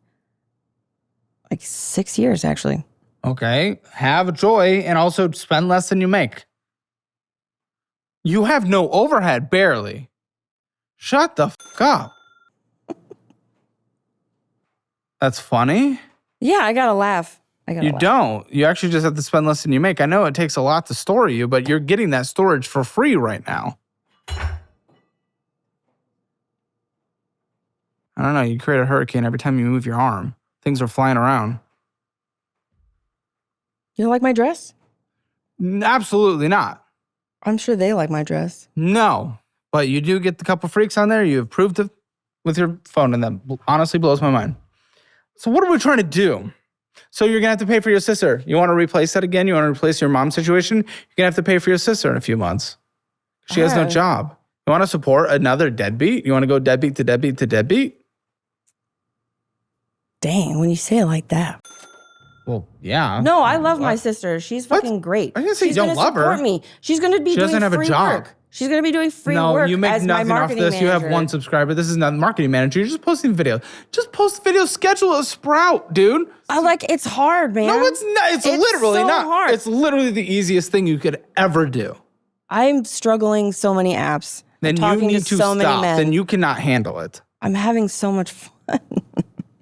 6 years actually. Okay, have joy and also spend less than you make. You have no overhead, barely. Shut the fuck up. That's funny. Yeah, I gotta laugh. You don't. You actually just have to spend less than you make. I know it takes a lot to store you, but you're getting that storage for free right now. I don't know. You create a hurricane every time you move your arm. Things are flying around. You don't like my dress? Absolutely not. I'm sure they like my dress. No, but you do get the couple freaks on there. You have proved it with your phone, and that honestly blows my mind. So what are we trying to do? So you're going to have to pay for your sister. You want to replace that again? You want to replace your mom's situation? You're going to have to pay for your sister in a few months. She has no job. You want to support another deadbeat? You want to go deadbeat to deadbeat to deadbeat? Dang, when you say it like that. Well, yeah. No, I love my sister. She's fucking great. I didn't say you don't love her. She's gonna support me. She's gonna be doing free work. She's gonna be doing free work. No, you make as my nothing off marketing this. manager. You have one subscriber. This is not marketing manager. You're just posting video. Just post video. Schedule a Sprout, dude. It's hard, man. No, it's not. It's literally so not. hard. It's literally the easiest thing you could ever do. I'm struggling so many apps. Then you need to stop. Then you cannot handle it. I'm having so much fun.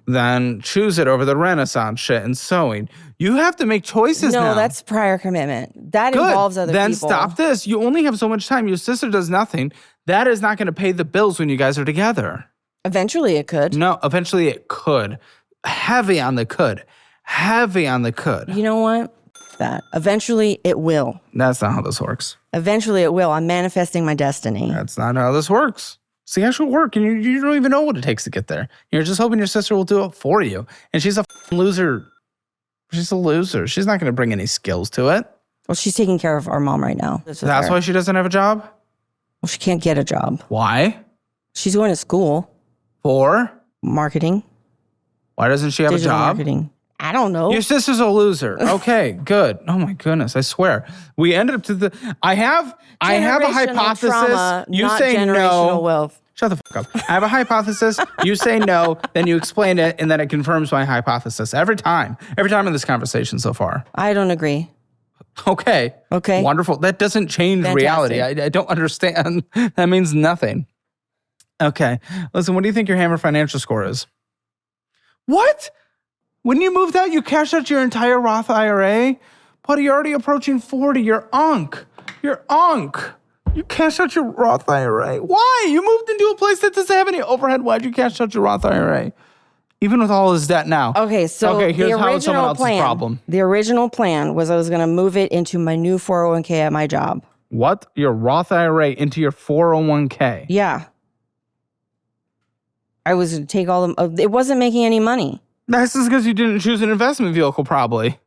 Then choose it over the Renaissance shit and sewing. You have to make choices now. No, that's prior commitment. That involves other people. Then stop this. You only have so much time. Your sister does nothing. That is not going to pay the bills when you guys are together. Eventually it could. No, eventually it could. Heavy on the could. Heavy on the could. You know what? That. Eventually it will. That's not how this works. Eventually it will. I'm manifesting my destiny. That's not how this works. It's the actual work, and you don't even know what it takes to get there. You're just hoping your sister will do it for you. And she's a loser. She's a loser. She's not going to bring any skills to it. Well, she's taking care of our mom right now. That's why she doesn't have a job? Well, she can't get a job. Why? She's going to school. For? Marketing. Why doesn't she have Digital a job? Marketing. I don't know. Your sister's a loser. Okay, good. Oh my goodness, I swear. We ended up to the I have a hypothesis. Trauma, you not say generational no. wealth. Shut the fuck up. I have a hypothesis. You say no, then you explain it, and then it confirms my hypothesis. Every time in this conversation so far. I don't agree. Okay. Okay. Wonderful. That doesn't change reality. I don't understand. That means nothing. Okay. Listen, what do you think your Hammer financial score is? What? When you moved out, you cashed out your entire Roth IRA? Buddy, you're already approaching 40. You're unk. You cashed out your Roth IRA. Why? You moved into a place that doesn't have any overhead. Why'd you cash out your Roth IRA? Even with all his debt now. Okay, so here's how it's someone else's problem. The original plan was I was going to move it into my new 401k at my job. What? Your Roth IRA into your 401k? Yeah. I was going to take all the... It wasn't making any money. That's just because you didn't choose an investment vehicle, probably.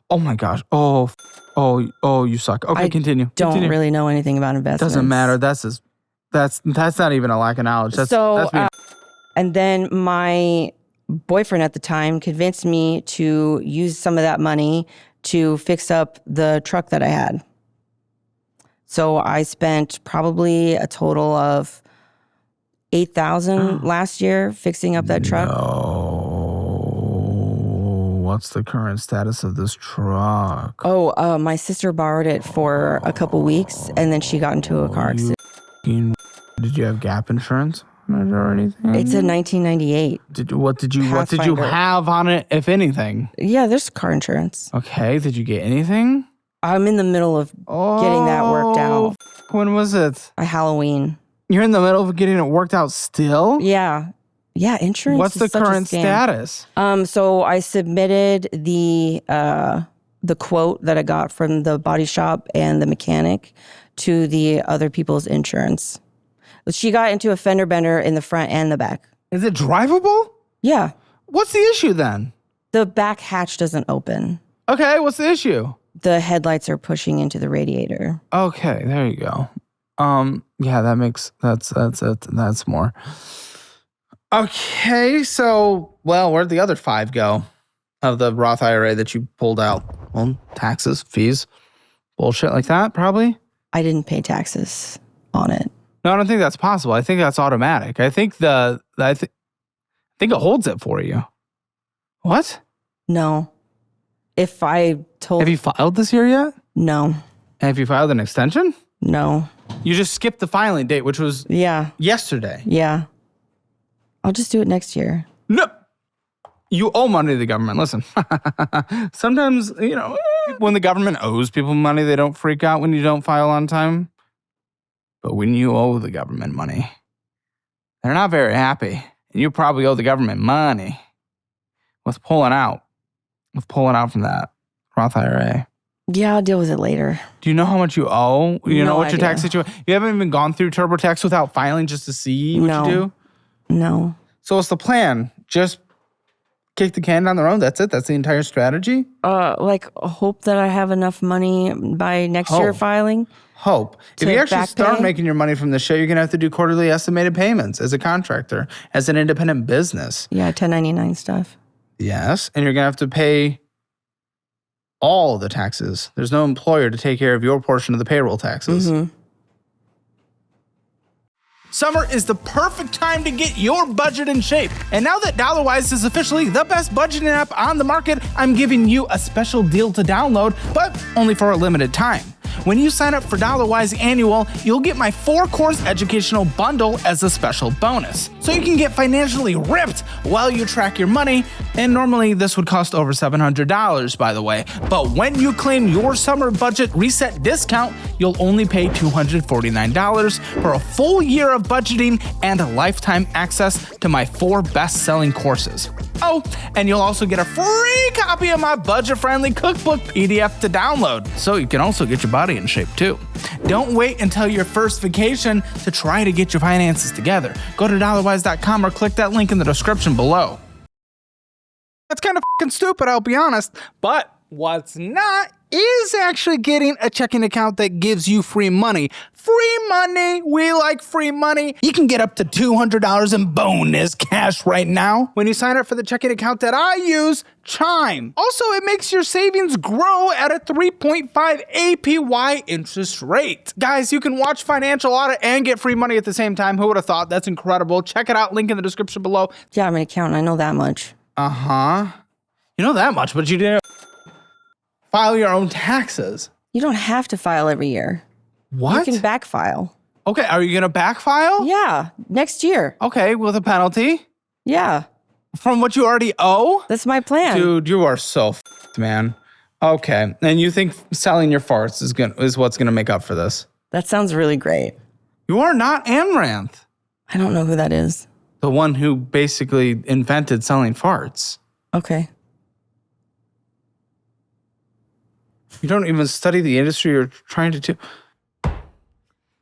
Oh my gosh. Oh, you suck. Okay, continue. Don't really know anything about investments. Doesn't matter. That's just That's not even a lack of knowledge. That's being... And then my boyfriend at the time convinced me to use some of that money to fix up the truck that I had. So I spent probably a total of $8,000 last year fixing up that truck. What's the current status of this truck? My sister borrowed it for a couple weeks, and then she got into a car accident. Did you have gap insurance on it or anything? It's a 1998. What did you have on it, if anything? Yeah, there's car insurance. Okay, did you get anything? I'm in the middle of getting that worked out. When was it? Halloween. You're in the middle of getting it worked out still? Yeah. Yeah, insurance. What's the current status? So I submitted the quote that I got from the body shop and the mechanic to the other people's insurance. She got into a fender bender in the front and the back. Is it drivable? Yeah. What's the issue then? The back hatch doesn't open. Okay, what's the issue? The headlights are pushing into the radiator. Okay, there you go. Yeah, that's more. Okay, so, well, where'd the other 5 go of the Roth IRA that you pulled out? Well, taxes, fees, bullshit like that, probably? I didn't pay taxes on it. No, I don't think that's possible. I think that's automatic. I think I think it holds it for you. What? No. If I told... Have you filed this year yet? No. Have you filed an extension? No. You just skipped the filing date, which was yesterday. Yeah. I'll just do it next year. No. You owe money to the government. Listen, sometimes, when the government owes people money, they don't freak out when you don't file on time. But when you owe the government money, they're not very happy. And you probably owe the government money with pulling out from that Roth IRA. Yeah, I'll deal with it later. Do you know how much you owe? You know what idea. your tax situation? You haven't even gone through TurboTax without filing just to see what you do? No. So what's the plan? Just kick the can down the road? That's it? That's the entire strategy? Hope that I have enough money by next year filing. Hope. If you actually start making your money from the show, you're going to have to do quarterly estimated payments as a contractor, as an independent business. Yeah, 1099 stuff. Yes, and you're going to have to pay all the taxes. There's no employer to take care of your portion of the payroll taxes. Mm-hmm. Summer is the perfect time to get your budget in shape. And now that DollarWise is officially the best budgeting app on the market, I'm giving you a special deal to download, but only for a limited time. When you sign up for DollarWise Annual, you'll get my 4-course educational bundle as a special bonus. So you can get financially ripped while you track your money. And normally this would cost over $700, by the way. But when you claim your summer budget reset discount, you'll only pay $249 for a full year of budgeting and lifetime access to my 4 best-selling courses. Oh, and you'll also get a free copy of my budget-friendly cookbook PDF to download. So you can also get your body in shape too. Don't wait until your first vacation to try to get your finances together. Go to dollarwise.com or click that link in the description below. That's kind of fucking stupid, I'll be honest. But what's not is actually getting a checking account that gives you free money. Free money! We like free money. You can get up to $200 in bonus cash right now when you sign up for the checking account that I use, Chime. Also, it makes your savings grow at a 3.5 APY interest rate. Guys, you can watch Financial Audit and get free money at the same time. Who would have thought? That's incredible. Check it out. Link in the description below. Yeah, I'm an accountant. I know that much. Uh-huh. You know that much, but you didn't file your own taxes. You don't have to file every year. What? You can back file. Okay, are you going to back file? Yeah, next year. Okay, with a penalty? Yeah. From what you already owe? That's my plan. Dude, you are so f***ed, man. Okay, and you think selling your farts is what's going to make up for this? That sounds really great. You are not Amouranth. I don't know who that is. The one who basically invented selling farts. Okay. You don't even study the industry you're trying to do.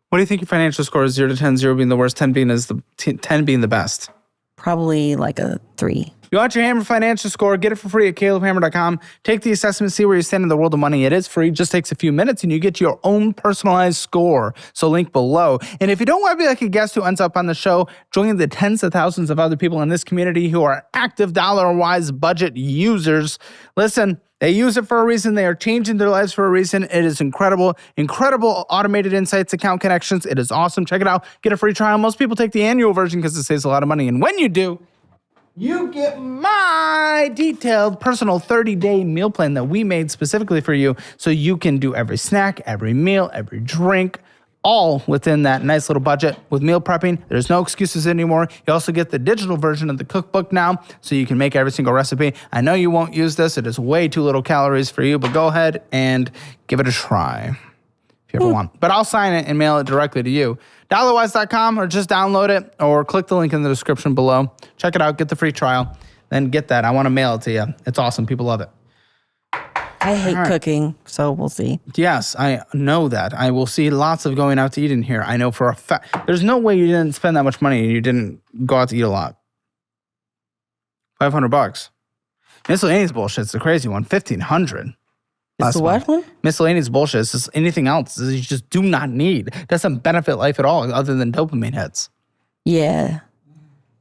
What do you think your financial score is? 0 to 10, 0 being the worst, 10 being the best? Probably like a 3. You want your Hammer financial score, get it for free at calebhammer.com. Take the assessment, see where you stand in the world of money. It is free, just takes a few minutes, and you get your own personalized score. So link below. And if you don't want to be like a guest who ends up on the show, join the tens of thousands of other people in this community who are active dollar-wise budget users. Listen, they use it for a reason. They are changing their lives for a reason. It is incredible. Incredible automated insights, account connections. It is awesome. Check it out. Get a free trial. Most people take the annual version because it saves a lot of money. And when you do, you get my detailed personal 30-day meal plan that we made specifically for you so you can do every snack, every meal, every drink, all within that nice little budget. With meal prepping, there's no excuses anymore. You also get the digital version of the cookbook now so you can make every single recipe. I know you won't use this. It is way too little calories for you, but go ahead and give it a try if you ever want. But I'll sign it and mail it directly to you. Dollarwise.com, or just download it or click the link in the description below. Check it out, get the free trial, then get that. I want to mail it to you. It's awesome. People love it. I hate cooking, so we'll see. Yes, I know that. I will see lots of going out to eat in here. I know for a fact. There's no way you didn't spend that much money and you didn't go out to eat a lot. $500. Miscellaneous bullshit's the crazy one. $1,500. It's the what one? Miscellaneous bullshit. It's just anything else that you just do not need. Doesn't benefit life at all other than dopamine hits. Yeah.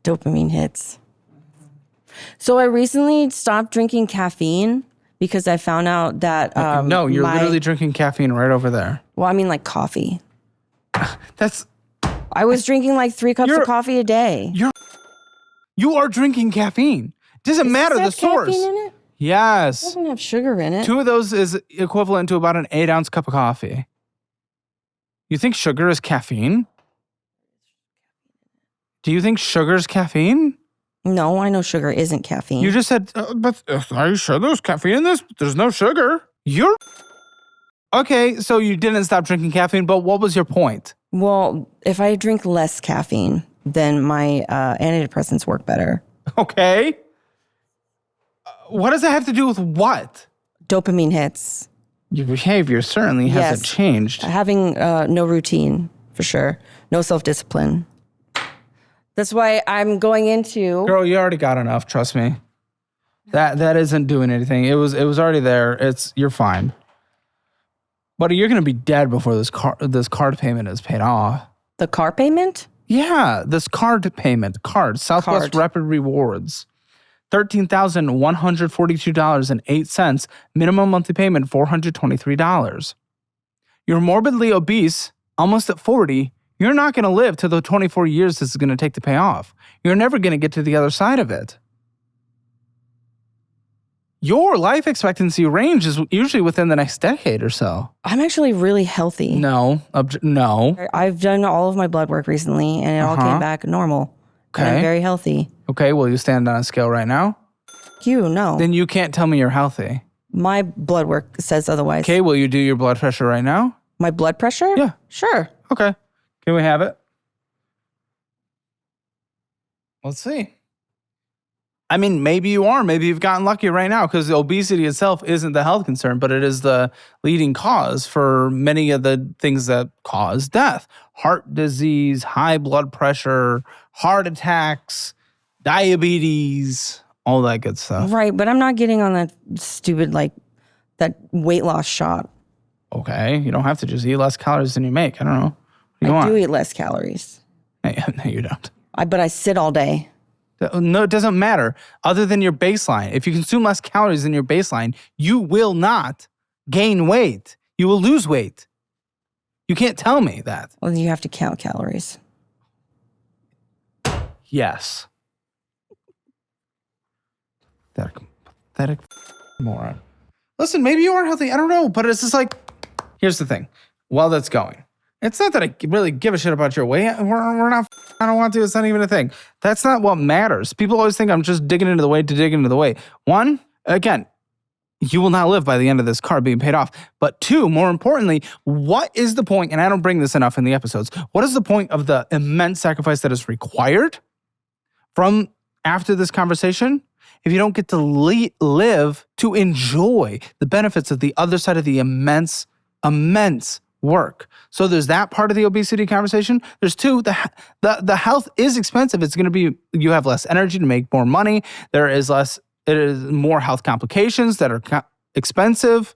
Dopamine hits. So I recently stopped drinking caffeine because I found out that no, you're literally drinking caffeine right over there. Well, I mean like coffee. That's... I was drinking like 3 cups of coffee a day. You are drinking caffeine. Doesn't matter the source. Caffeine in it? Yes. It doesn't have sugar in it. 2 of those is equivalent to about an 8-ounce cup of coffee. You think sugar is caffeine? Do you think sugar is caffeine? No, I know sugar isn't caffeine. You just said, but are you sure there's caffeine in this? There's no sugar. You're... Okay, so you didn't stop drinking caffeine, but what was your point? Well, if I drink less caffeine, then my antidepressants work better. Okay. What does that have to do with what? Dopamine hits. Your behavior certainly hasn't changed. Having no routine, for sure. No self-discipline. That's why I'm going into... Girl, you already got enough, trust me. That isn't doing anything. It was already there. You're fine. Buddy, you're going to be dead before this card payment is paid off. The car payment? Yeah, this card payment. Southwest Rapid Rewards. $13,142.08. Minimum monthly payment, $423. You're morbidly obese, almost at 40. You're not going to live to the 24 years this is going to take to pay off. You're never going to get to the other side of it. Your life expectancy range is usually within the next decade or so. I'm actually really healthy. No. I've done all of my blood work recently, and it all came back normal. Okay. And I'm very healthy. Okay, will you stand on a scale right now? No. Then you can't tell me you're healthy. My blood work says otherwise. Okay, will you do your blood pressure right now? My blood pressure? Yeah. Sure. Okay. Can we have it? Let's see. I mean, maybe you are. Maybe you've gotten lucky right now because obesity itself isn't the health concern, but it is the leading cause for many of the things that cause death. Heart disease, high blood pressure, heart attacks, diabetes, all that good stuff. Right, but I'm not getting on that stupid, that weight loss shot. Okay, you don't have to just eat less calories than you make. I don't know. I do eat less calories. No, you don't. But I sit all day. No, it doesn't matter. Other than your baseline. If you consume less calories than your baseline, you will not gain weight. You will lose weight. You can't tell me that. Well, you have to count calories. Yes. Pathetic moron. Listen, maybe you are healthy. I don't know. But it's just like, here's the thing. While that's going, it's not that I really give a shit about your weight. We're not, I don't want to. It's not even a thing. That's not what matters. People always think I'm just digging into the weight to dig into the weight. 1, again, you will not live by the end of this card being paid off. But 2, more importantly, what is the point, and I don't bring this enough in the episodes, what is the point of the immense sacrifice that is required from after this conversation if you don't get to live to enjoy the benefits of the other side of the immense work. So there's that part of the obesity conversation. There's two, the health is expensive. It's going to be, you have less energy to make more money. It is more health complications that are expensive.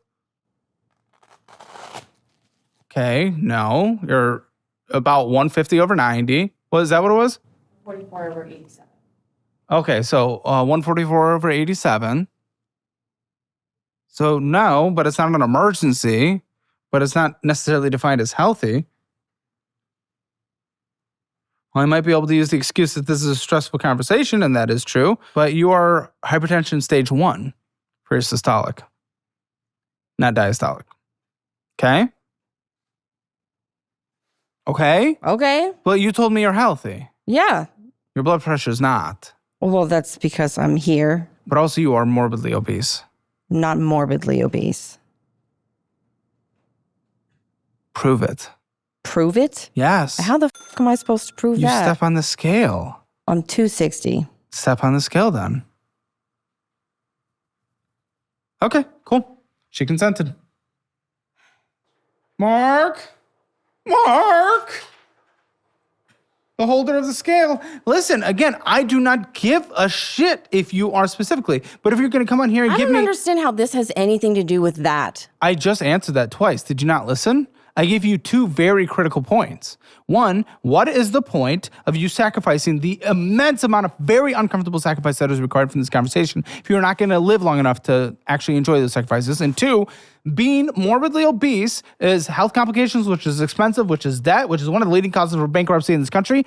Okay, no, you're about 150 over 90. Was that what it was? 44 over 87. Okay, so 144 over 87. So no, but it's not an emergency, but it's not necessarily defined as healthy. Well, I might be able to use the excuse that this is a stressful conversation, and that is true, but you are hypertension stage 1 for your systolic, not diastolic. Okay? Okay? Okay. But you told me you're healthy. Yeah. Your blood pressure is not. Well, that's because I'm here. But also you are morbidly obese. Not morbidly obese. Prove it. Prove it? Yes. How the f am I supposed to prove You that? step on the scale. I'm 260. Step on the scale then. Okay, cool. She consented. Mark? The holder of the scale. Listen, again, I do not give a shit if you are specifically, but if you're going to come on here and I give don't me... understand how this has anything to do with that. I just answered that twice. Did you not listen? I gave you 2 very critical points. One, what is the point of you sacrificing the immense amount of very uncomfortable sacrifice that is required from this conversation if you're not going to live long enough to actually enjoy those sacrifices? And 2, being morbidly obese is health complications, which is expensive, which is debt, which is one of the leading causes for bankruptcy in this country,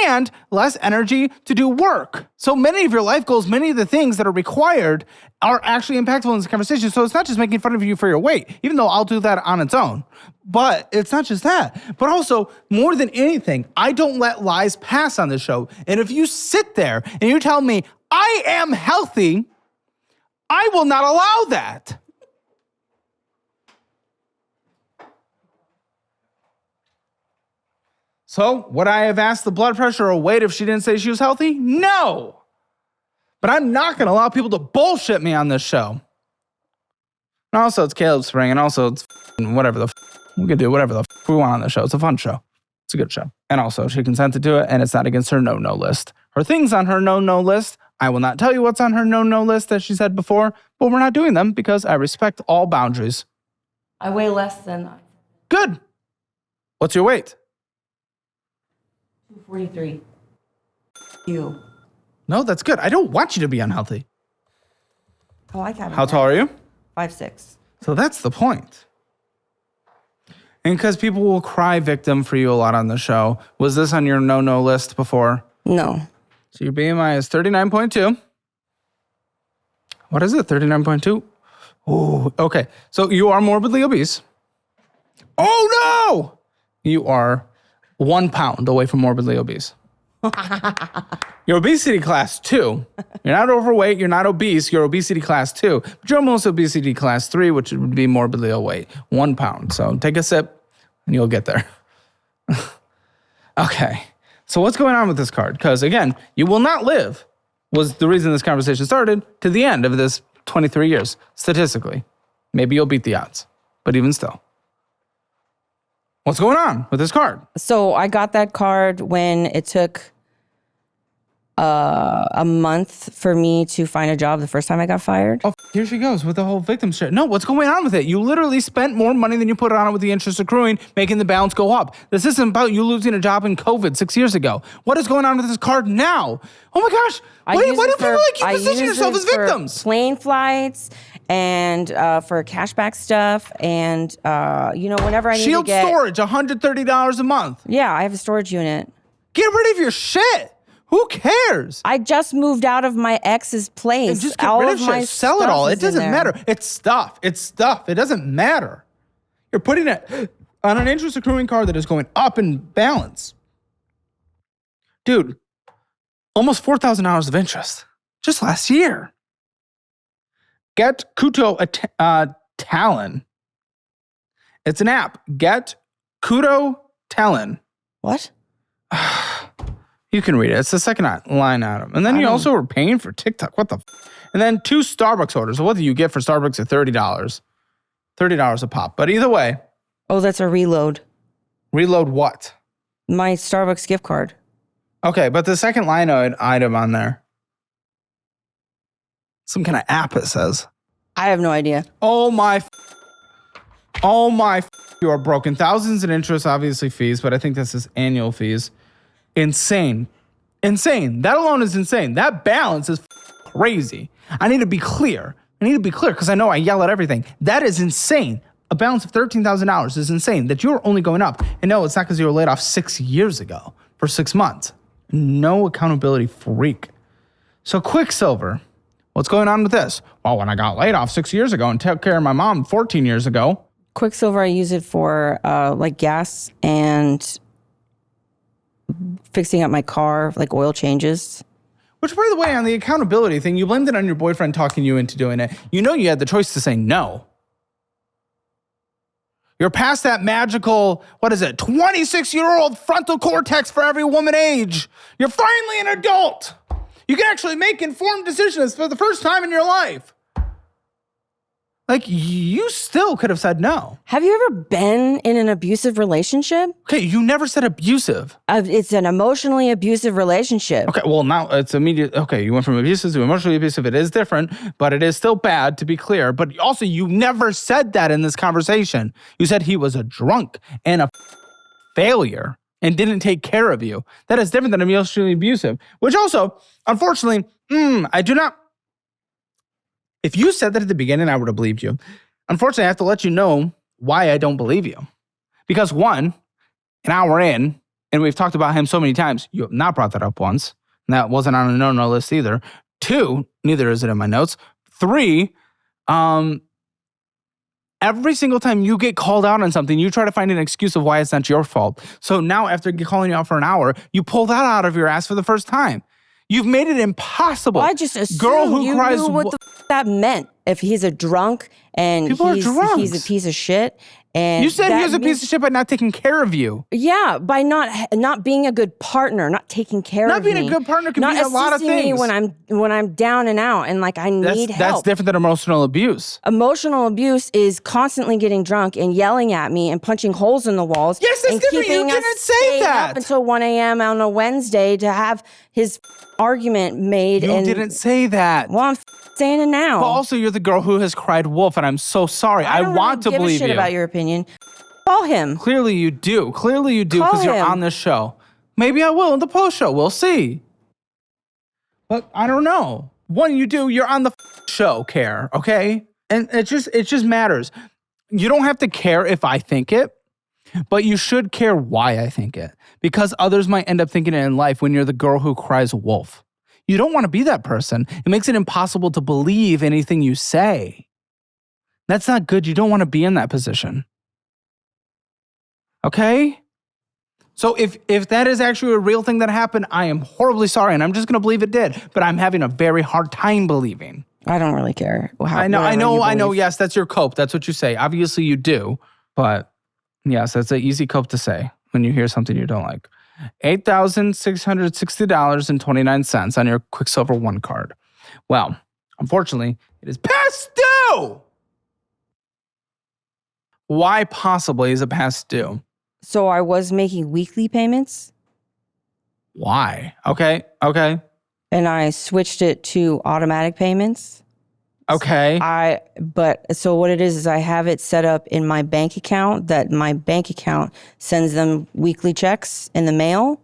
and less energy to do work. So many of your life goals, many of the things that are required are actually impactful in this conversation. So it's not just making fun of you for your weight, even though I'll do that on its own. But it's not just that. But also, more than anything, I don't let lies pass on this show. And if you sit there and you tell me I am healthy, I will not allow that. So, would I have asked the blood pressure or weight if she didn't say she was healthy? No. But I'm not going to allow people to bullshit me on this show. And also, it's Caleb Spring, and also, it's whatever the we can do whatever the we want on the show. It's a fun show. It's a good show. And also, she consented to it, and it's not against her no-no list. Her things on her no-no list, I will not tell you what's on her no-no list, as she said before, but we're not doing them because I respect all boundaries. I weigh less than that. Good. What's your weight? 243. You. No, that's good. I don't want you to be unhealthy. Oh, I got it. How tall are you? 5'6". So that's the point. And because people will cry victim for you a lot on the show. Was this on your no-no list before? No. So your BMI is 39.2. What is it, 39.2? Oh, okay. So you are morbidly obese. Oh, no! You are 1 pound away from morbidly obese. You're obesity class 2. You're not overweight, you're not obese, you're obesity class 2. But you're almost obesity class 3, which would be morbidly overweight. 1 pound. So take a sip and you'll get there. Okay. So what's going on with this card? Because again, you will not live, was the reason this conversation started, to the end of this 23 years, statistically. Maybe you'll beat the odds, but even still. What's going on with this card? So I got that card when it took a month for me to find a job the first time I got fired. Oh, here she goes with the whole victim shit. No, what's going on with it? You literally spent more money than you put on it with the interest accruing, making the balance go up. This isn't about you losing a job in COVID 6 years ago. What is going on with this card now? Oh my gosh. Why do people like keep positioning yourself as victims? Plane flights and for cashback stuff and, whenever I need Shield to get... storage, $130 a month. Yeah, I have a storage unit. Get rid of your shit. Who cares? I just moved out of my ex's place. And just get rid of shit. Sell it all. It doesn't matter. It's stuff. It's stuff. It doesn't matter. You're putting it on an interest accruing card that is going up in balance. Dude, almost $4,000 of interest just last year. Get Kuto Talon. It's an app. Get Kuto Talon. What? You can read it. It's the second line item. And then you also were paying for TikTok. What the And then 2 Starbucks orders. So what do you get for Starbucks at $30? $30 a pop. But either way, Oh, that's a reload. Reload what? My Starbucks gift card. Okay, but the second line item on there. Some kind of app, it says. I have no idea. Oh my, you are broken. Thousands in interest, obviously fees, but I think this is annual fees. Insane. That alone is insane. That balance is crazy. I need to be clear because I know I yell at everything. That is insane. A balance of $13,000 is insane that you're only going up. And no, it's not because you were laid off 6 years ago for 6 months. No accountability freak. So Quicksilver, what's going on with this? Well, when I got laid off 6 years ago and took care of my mom 14 years ago. Quicksilver, I use it for like gas and fixing up my car, like oil changes. Which, by the way, on the accountability thing, you blamed it on your boyfriend talking you into doing it. You know you had the choice to say no. You're past that magical, 26-year-old frontal cortex for every woman age. You're finally an adult. You can actually make informed decisions for the first time in your life. Like, you still could have said no. Have you ever been in an abusive relationship? Okay, you never said abusive. It's an emotionally abusive relationship. Okay, well, now it's immediate. Okay, you went from abusive to emotionally abusive. It is different, but it is still bad, to be clear. But also, you never said that in this conversation. You said he was a drunk and a failure and didn't take care of you. That is different than emotionally abusive, which also, unfortunately, I do not. If you said that at the beginning, I would have believed you. Unfortunately, I have to let you know why I don't believe you. Because one, an hour in, and we've talked about him so many times, you have not brought that up once. And that wasn't on a no-no list either. Two, neither is it in my notes. Three, every single time you get called out on something, you try to find an excuse of why it's not your fault. So now after calling you out for an hour, you pull that out of your ass for the first time. You've made it impossible. Well, I just assumed you knew what the that meant. If he's a drunk and he's a piece of shit. And you said he was a piece of shit by not taking care of you. Yeah, by not being a good partner, not taking care of me. Not being a good partner can mean a lot of things. Not assisting me when I'm down and out and like I need help. That's different than emotional abuse. Emotional abuse is constantly getting drunk and yelling at me and punching holes in the walls. Yes, that's different. You didn't say that. Up until 1 a.m. on a Wednesday to have his argument made. You didn't say that. Well, I'm saying it now. But also, you're the girl who has cried wolf, and I'm so sorry. I want to believe you. I don't give a shit about your opinion. Call him. Clearly you do. Because you're on this show. Maybe I will in the post show. We'll see. But I don't know. One, you do. You're on the show, care, okay? And it just matters. You don't have to care if I think it, but you should care why I think it. Because others might end up thinking it in life when you're the girl who cries wolf. You don't want to be that person. It makes it impossible to believe anything you say. That's not good. You don't want to be in that position. Okay? So if that is actually a real thing that happened, I am horribly sorry, and I'm just going to believe it did. But I'm having a very hard time believing. I don't really care. I know. Yes, that's your cope. That's what you say. Obviously, you do. But yes, that's an easy cope to say when you hear something you don't like. $8,660.29 on your Quicksilver One card. Well, unfortunately, it is past due. Why possibly is it past due? So I was making weekly payments. Why? Okay. And I switched it to automatic payments. Okay. So what it is I have it set up in my bank account that my bank account sends them weekly checks in the mail.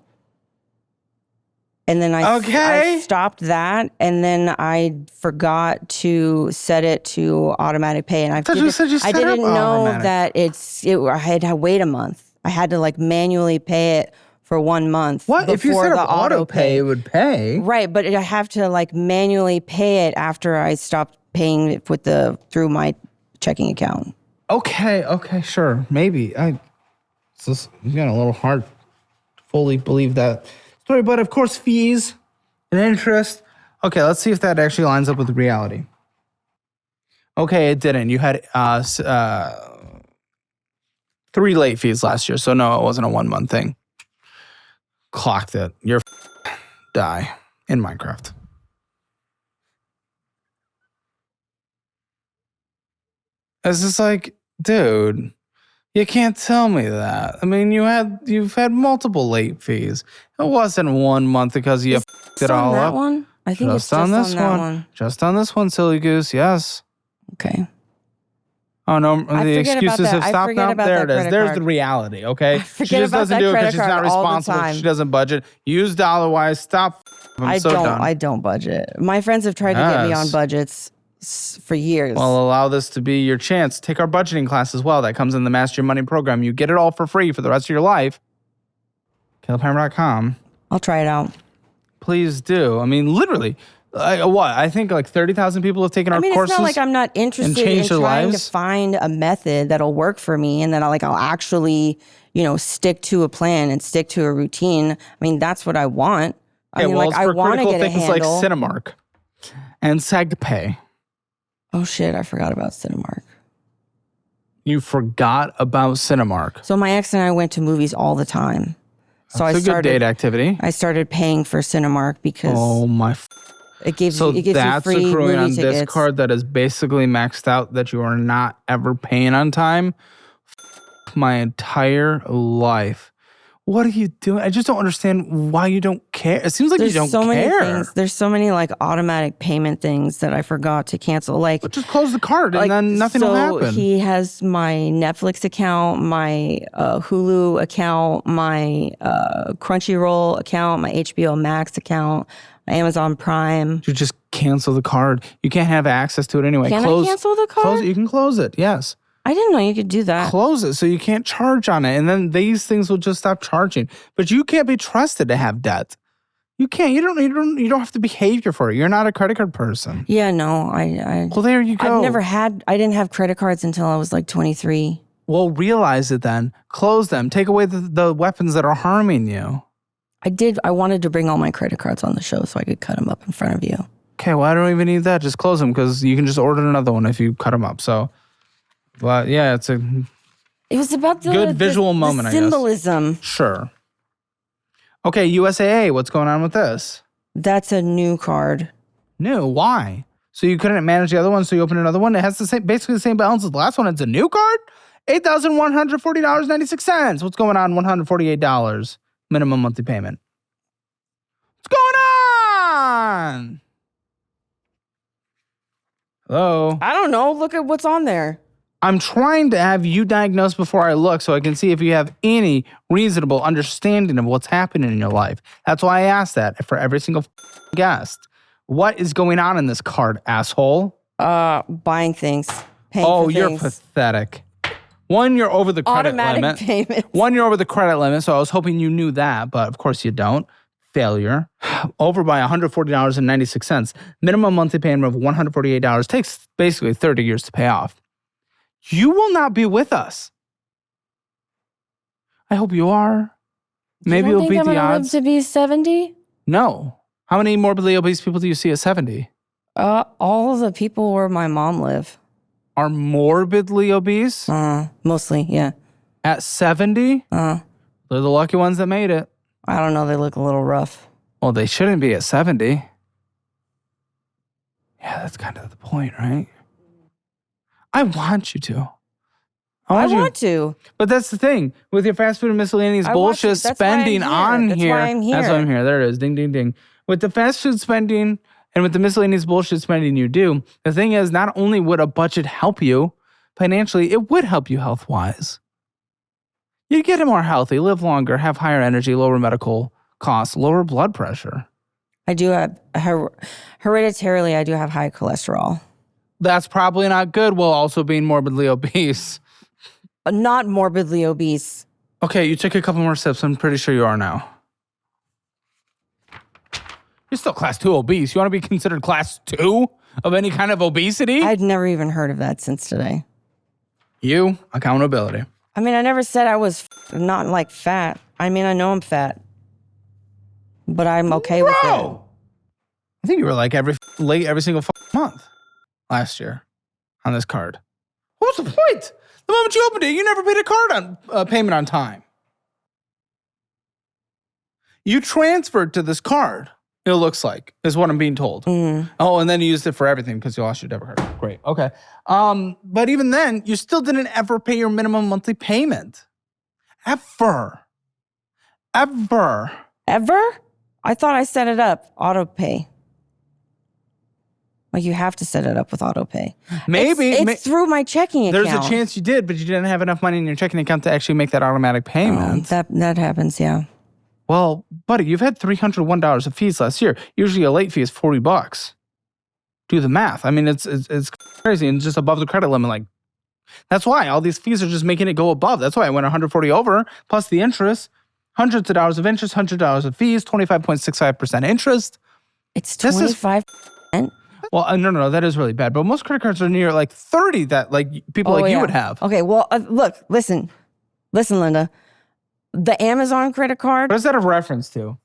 And then I stopped that, and then I forgot to set it to automatic pay. And I didn't know that I had to wait a month. I had to like manually pay it for 1 month. What? If you set up auto pay, it would pay. Right, but I have to like manually pay it after I stopped paying it through my checking account. Okay, sure, maybe. It's just a little hard to fully believe that story, but of course, fees and interest. Okay, let's see if that actually lines up with reality. Okay, it didn't. You had 3 late fees last year, so no, it wasn't a 1 month thing. Clocked it. You're die in Minecraft. It's just like, dude, You can't tell me that. I mean, you've had multiple late fees. It wasn't 1 month because you f***ed it all that up. one? I think it's just on this one. Just on this one, silly goose. Yes. Okay. Oh no, the excuses have stopped now. There it is. There's the reality. Okay. She just doesn't do it because she's not responsible. She doesn't budget. Use dollar-wise. Stop. I'm so done. I don't budget. My friends have tried to get me on budgets for years. Well, allow this to be your chance. Take our budgeting class as well. That comes in the Master Your Money program. You get it all for free for the rest of your life. CalebHammer.com. I'll try it out. Please do. I mean, literally, I think like 30,000 people have taken our courses. It's not like I'm not interested in trying to find a method that'll work for me and that I'll actually, stick to a plan and stick to a routine. I mean, that's what I want. I want to get a handle. Like Cinemark and SegPay. Oh shit, I forgot about Cinemark. You forgot about Cinemark. So my ex and I went to movies all the time. So That's a good date activity. I started paying for Cinemark because it gives you free movie tickets. So that's accruing on this card that is basically maxed out that you are not ever paying on time. My entire life. What are you doing? I just don't understand why you don't care. It seems like you don't care. Many things. There's so many automatic payment things that I forgot to cancel. But just close the card and then nothing will happen. So he has my Netflix account, my Hulu account, my Crunchyroll account, my HBO Max account, my Amazon Prime. You just cancel the card. You can't have access to it anyway. Can I cancel the card? You can close it, yes. I didn't know you could do that. Close it so you can't charge on it. And then these things will just stop charging. But you can't be trusted to have debt. You can't. You don't have to behave for it. You're not a credit card person. Yeah, no. Well, there you go. I didn't have credit cards until I was 23. Well, realize it then. Close them. Take away the weapons that are harming you. I wanted to bring all my credit cards on the show so I could cut them up in front of you. Okay, well, I don't even need that. Just close them because you can just order another one if you cut them up. So... But yeah, it was about the good visual moment, symbolism. I guess. Sure. Okay, USAA, what's going on with this? That's a new card. New? Why? So you couldn't manage the other one, so you open another one? It has basically the same balance as the last one. It's a new card? $8,140.96. What's going on? $148 minimum monthly payment. What's going on? Hello? I don't know. Look at what's on there. I'm trying to have you diagnosed before I look so I can see if you have any reasonable understanding of what's happening in your life. That's why I asked that for every single guest. What is going on in this card, asshole? Buying things. Paying for things. You're pathetic. One, you're over the credit limit. Automatic payment. One, you're over the credit limit, so I was hoping you knew that, but of course you don't. Failure. Over by $140.96. Minimum monthly payment of $148. Takes basically 30 years to pay off. You will not be with us. I hope you are. Maybe you'll beat the odds. Live to be 70? No. How many morbidly obese people do you see at 70? All of the people where my mom live. Are morbidly obese? Mostly, yeah. At 70? They're the lucky ones that made it. I don't know. They look a little rough. Well, they shouldn't be at 70. Yeah, that's kind of the point, right? I want you to. I want to. But that's the thing. With your fast food and miscellaneous bullshit spending on here. That's why I'm here. That's why I'm here. There it is. Ding, ding, ding. With the fast food spending and with the miscellaneous bullshit spending you do, the thing is, not only would a budget help you financially, it would help you health-wise. You'd get more healthy, live longer, have higher energy, lower medical costs, lower blood pressure. I do have, hereditarily, I do have high cholesterol. That's probably not good while also being morbidly obese. Not morbidly obese. Okay, you took a couple more steps. I'm pretty sure you are now. You're still class 2 obese. You want to be considered class 2 of any kind of obesity? I'd never even heard of that since today. You, accountability. I mean, I never said I was not fat. I mean, I know I'm fat. But I'm okay with it. I think you were every single month last year on this card. What was the point? The moment you opened it, you never paid a card on payment on time. You transferred to this card. It looks like, is what I'm being told. Oh, and then you used it for everything because you lost your debit card. Great. Okay. But even then, you still didn't ever pay your minimum monthly payment. Ever? Ever? I thought I set it up, auto pay. Like you have to set it up with auto pay. Maybe. It's through my checking account. There's a chance you did, but you didn't have enough money in your checking account to actually make that automatic payment. That happens, yeah. Well, buddy, you've had $301 of fees last year. Usually a late fee is $40. Do the math. I mean, it's crazy and just above the credit limit. Like, that's why all these fees are just making it go above. That's why I went 140 over, plus the interest, hundreds of dollars of interest, $100 of fees, 25.65% interest. It's 25%? Well, no, that is really bad. But most credit cards are near like 30 that like people you would have. Okay, well, look, listen, Linda. The Amazon credit card. What is that a reference to?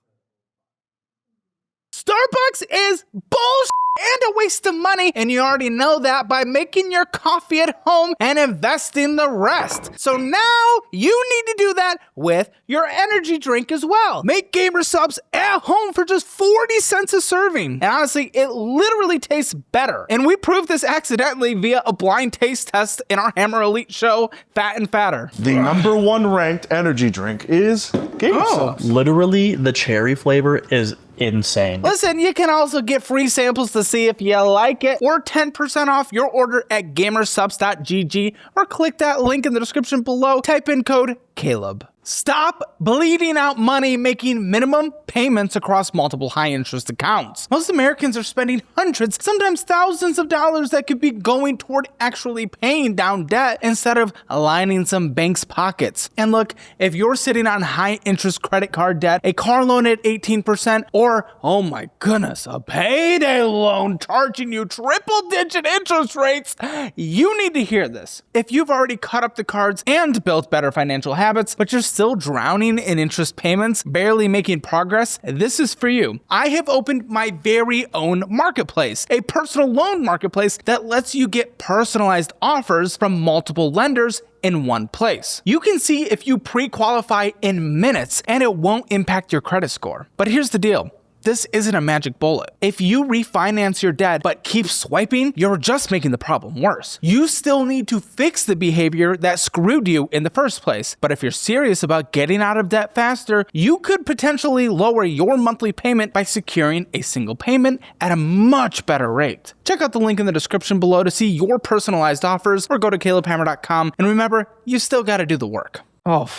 Starbucks is bullshit and a waste of money, and you already know that by making your coffee at home and investing the rest. So now you need to do that with your energy drink as well. Make gamer subs at home for just 40 cents a serving. And honestly, it literally tastes better. And we proved this accidentally via a blind taste test in our Hammer Elite show, Fat and Fatter. The #1 ranked energy drink is gamer subs. Literally, the cherry flavor is insane. Listen, you can also get free samples to see if you like it, or 10% off your order at gamersubs.gg, or click that link in the description below. Type in code Caleb. Stop bleeding out money making minimum payments across multiple high-interest accounts. Most Americans are spending hundreds, sometimes thousands of dollars that could be going toward actually paying down debt instead of lining some bank's pockets. And look, if you're sitting on high-interest credit card debt, a car loan at 18%, or, oh my goodness, a payday loan charging you triple-digit interest rates, you need to hear this. If you've already cut up the cards and built better financial habits, but you're still drowning in interest payments, barely making progress, this is for you. I have opened my very own marketplace, a personal loan marketplace that lets you get personalized offers from multiple lenders in one place. You can see if you pre-qualify in minutes and it won't impact your credit score. But here's the deal. This isn't a magic bullet. If you refinance your debt but keep swiping, you're just making the problem worse. You still need to fix the behavior that screwed you in the first place. But if you're serious about getting out of debt faster, you could potentially lower your monthly payment by securing a single payment at a much better rate. Check out the link in the description below to see your personalized offers, or go to calebhammer.com. And remember, you still gotta do the work. Oh,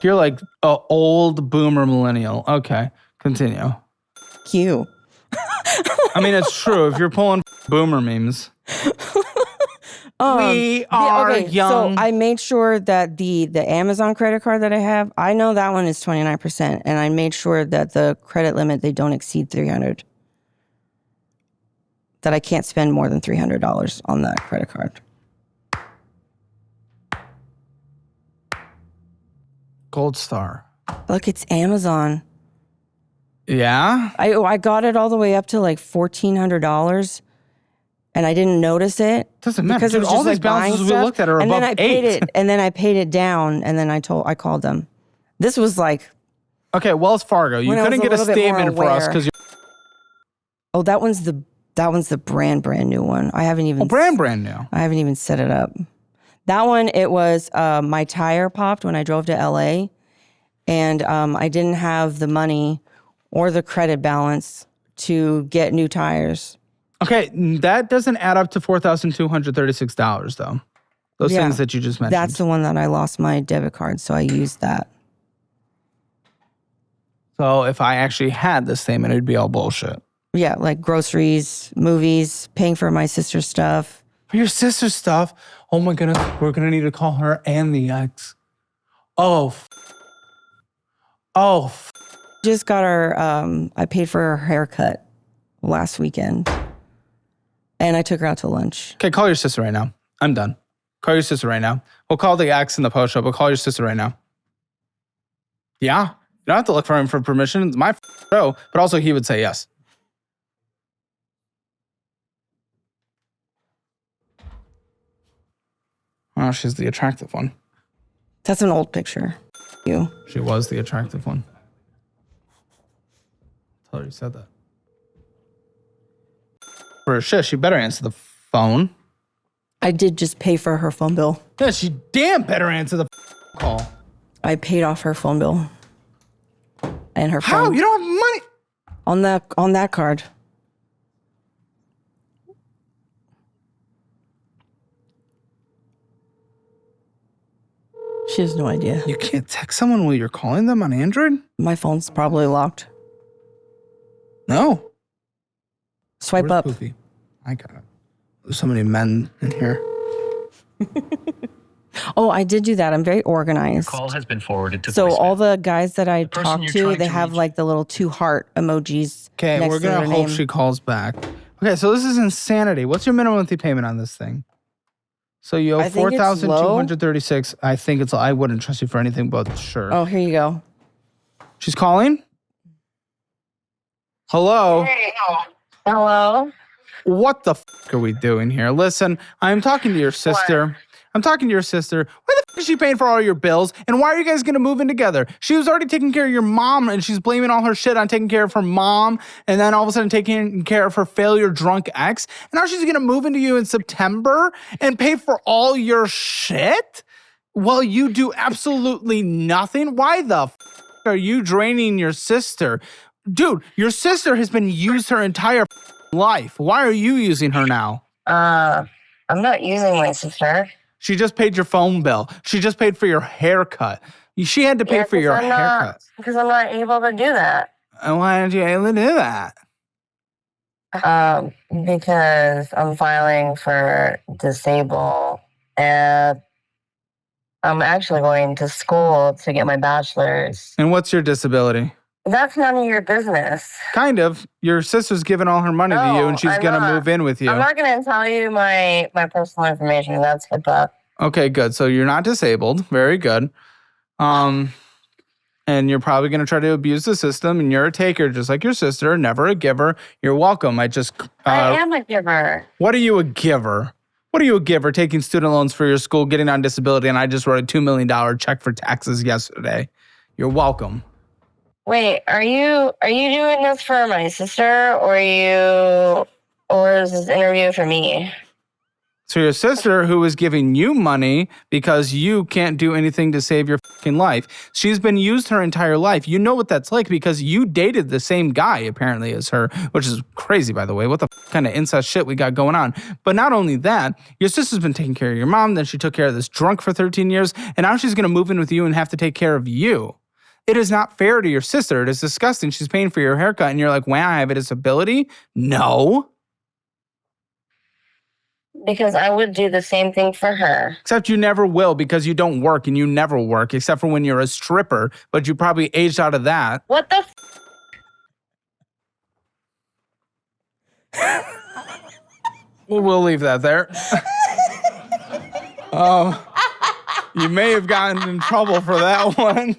you're like an old boomer millennial. Okay, continue. You. I mean, it's true. If you're pulling boomer memes. We are young. So I made sure that the Amazon credit card that I have, I know that one is 29%. And I made sure that the credit limit, they don't exceed $300. That I can't spend more than $300 on that credit card. Gold star. Look, it's Amazon. Yeah? I got it all the way up to like $1,400, and I didn't notice it. Doesn't matter. Because Dude, it was all just these like buying balances we stuff. looked at are and above then I paid 8. it, and then I paid it down, and then I called them. This was like, Okay, Wells Fargo. You couldn't get a statement for us because you're oh, that one's the brand new one. I haven't even brand new. I haven't even set it up. That one, it was my tire popped when I drove to LA, and I didn't have the money or the credit balance to get new tires. Okay, that doesn't add up to $4,236 though. Those things that you just mentioned. That's the one that I lost my debit card, so I used that. So if I actually had this statement, it'd be all bullshit. Yeah, like groceries, movies, paying for my sister's stuff. For your sister's stuff? Oh my goodness, we're gonna need to call her and the ex. Just got I paid for her haircut last weekend. And I took her out to lunch. Okay, call your sister right now. I'm done. Call your sister right now. We'll call the ex in the post show, but call your sister right now. Yeah, you don't have to look for him for permission. It's my show, but also he would say yes. Oh, she's the attractive one. That's an old picture. You. She was the attractive one. Tell her you said that. for a shift. She better answer the phone. I did just pay for her phone bill. Yeah, she damn better answer the call. I paid off her phone bill. And her How? phone. You don't have money? On that card. She has no idea. You can't text someone while you're calling them on Android? My phone's probably locked. No. Swipe Where's up. Poofy? I got it. There's so many men in here. Oh, I did do that. I'm very organized. Call has been forwarded to So voicemail. all the guys that I person talk you're to, trying they to have reach- like the little 2 heart emojis. Okay, next we're to going their to hope name. she calls back. Okay, so this is insanity. What's your minimum monthly payment on this thing? So you owe I think it's $4,236. I think it's, I wouldn't trust you for anything, but sure. Oh, here you go. She's calling? Hello? Hello? What the f are we doing here? Listen, I'm talking to your sister. I'm talking to your sister. Why the f is she paying for all your bills? And why are you guys going to move in together? She was already taking care of your mom, and she's blaming all her shit on taking care of her mom, and then all of a sudden taking care of her failure drunk ex. And now she's going to move into you in September and pay for all your shit? While you do absolutely nothing? Why the f are you draining your sister? Dude, your sister has been used her entire life. Why are you using her now? I'm not using my sister. She just paid your phone bill. She just paid for your haircut. She had to pay for your haircut. Because I'm not able to do that. And why aren't you able to do that? Because I'm filing for disabled and I'm actually going to school to get my bachelor's. And what's your disability? That's none of your business. Kind of. Your sister's giving all her money to you, and she's I'm going to not. move in with you. I'm not going to tell you my personal information. That's HIPAA. Okay, good. So you're not disabled. Very good. And you're probably going to try to abuse the system, and you're a taker just like your sister, never a giver. You're welcome. I am a giver. What are you a giver? What are you a giver? Taking student loans for your school, getting on disability, and I just wrote a $2 million check for taxes yesterday. You're welcome. Wait, are you doing this for my sister or is this interview for me? So your sister, who is giving you money because you can't do anything to save your fucking life, she's been used her entire life. You know what that's like because you dated the same guy apparently as her, which is crazy, by the way. What the kind of incest shit we got going on? But not only that, your sister's been taking care of your mom, then she took care of this drunk for 13 years, and now she's going to move in with you and have to take care of you. It is not fair to your sister. It is disgusting. She's paying for your haircut, and you're like, wow, I have a disability? No. Because I would do the same thing for her. Except you never will because you don't work and you never work except for when you're a stripper, but you probably aged out of that. What the We'll leave that there. You may have gotten in trouble for that one.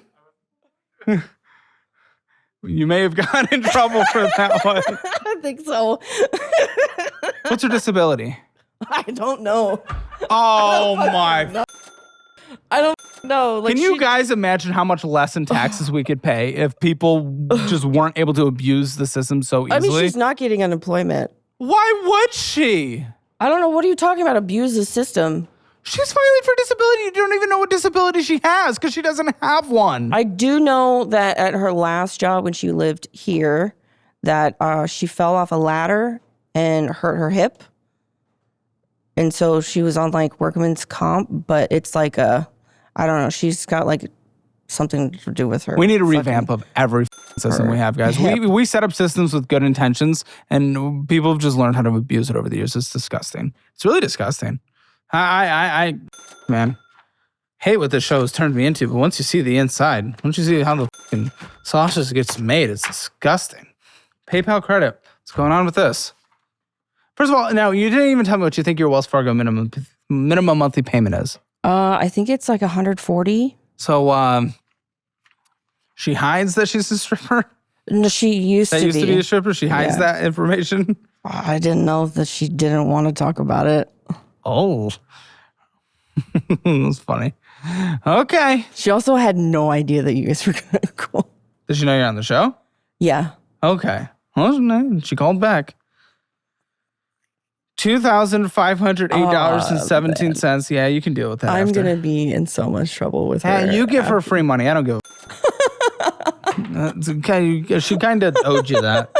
You may have gotten in trouble for that one. I think so. What's her disability? I don't know. Oh my. I don't know. Like, Can you guys imagine how much less in taxes we could pay if people just weren't able to abuse the system so easily? I mean, she's not getting unemployment. Why would she? I don't know. What are you talking about? Abuse the system. She's filing for disability. You don't even know what disability she has because she doesn't have one. I do know that at her last job when she lived here, that she fell off a ladder and hurt her hip. And so she was on like workman's comp, but it's like I don't know. She's got like something to do with her. We need a revamp of every system we have, guys. We set up systems with good intentions, and people have just learned how to abuse it over the years. It's disgusting. It's really disgusting. I man, hate what this show has turned me into, but once you see the inside, once you see how the fucking sausage gets made, it's disgusting. PayPal credit. What's going on with this? First of all, now you didn't even tell me what you think your Wells Fargo minimum monthly payment is. I think it's like 140. So, she hides that she's a stripper? No, she used to be. That used to be a stripper? She hides that information? I didn't know that she didn't want to talk about it. Oh. That's funny. Okay. She also had no idea that you guys were going to go. Did she know you're on the show? Yeah. Okay. Well, she called back. $2,508.17. Yeah, you can deal with that. I'm after. gonna be in so much trouble with her. Hey, you give her free money. I don't give a It's okay. She kind of owed you that.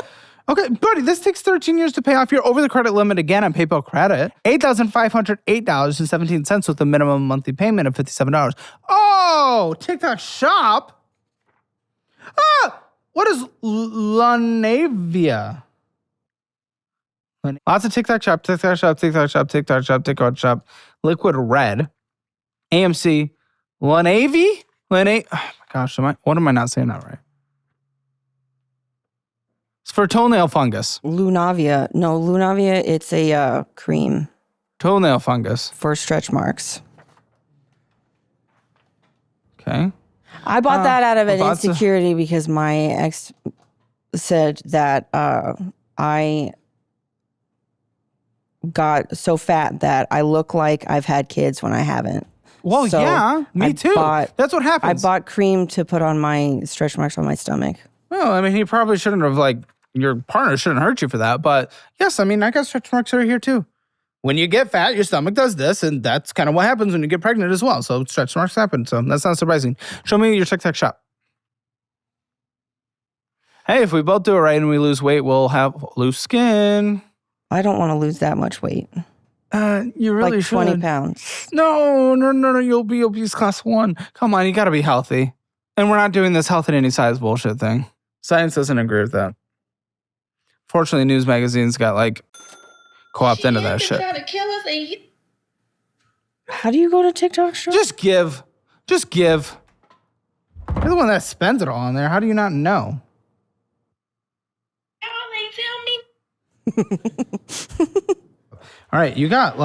Okay, buddy, this takes 13 years to pay off. You're over the credit limit again on PayPal Credit. $8,508.17 with a minimum monthly payment of $57. Oh, TikTok Shop. What is Lanavia? Lots of TikTok Shop, TikTok Shop, TikTok Shop, TikTok Shop, TikTok Shop. Liquid Red. AMC. Lanavi? Oh my gosh, what am I not saying that right? It's for toenail fungus. Lunavia. No, Lunavia, it's a cream Toenail fungus. for stretch marks. Okay. I bought that out of an lots of- insecurity because my ex said that I got so fat that I look like I've had kids when I haven't. Well, So yeah, me I too. That's what I happens. bought cream to put on my stretch marks on my stomach. Well, I mean, he probably shouldn't have, your partner shouldn't hurt you for that. But yes, I mean, I got stretch marks right here too. When you get fat, your stomach does this, and that's kind of what happens when you get pregnant as well. So stretch marks happen. So that's not surprising. Show me your TikTok Shop. Hey, if we both do it right and we lose weight, we'll have loose skin. I don't want to lose that much weight. You really Like should. 20 pounds. No. You'll be obese class 1. Come on, you got to be healthy. And we're not doing this health at any size bullshit thing. Science doesn't agree with that. Fortunately, news magazines got co-opted into that shit. How do you go to TikTok Shop? Just give. You're the one that spends it all on there. How do you not know? All right, you got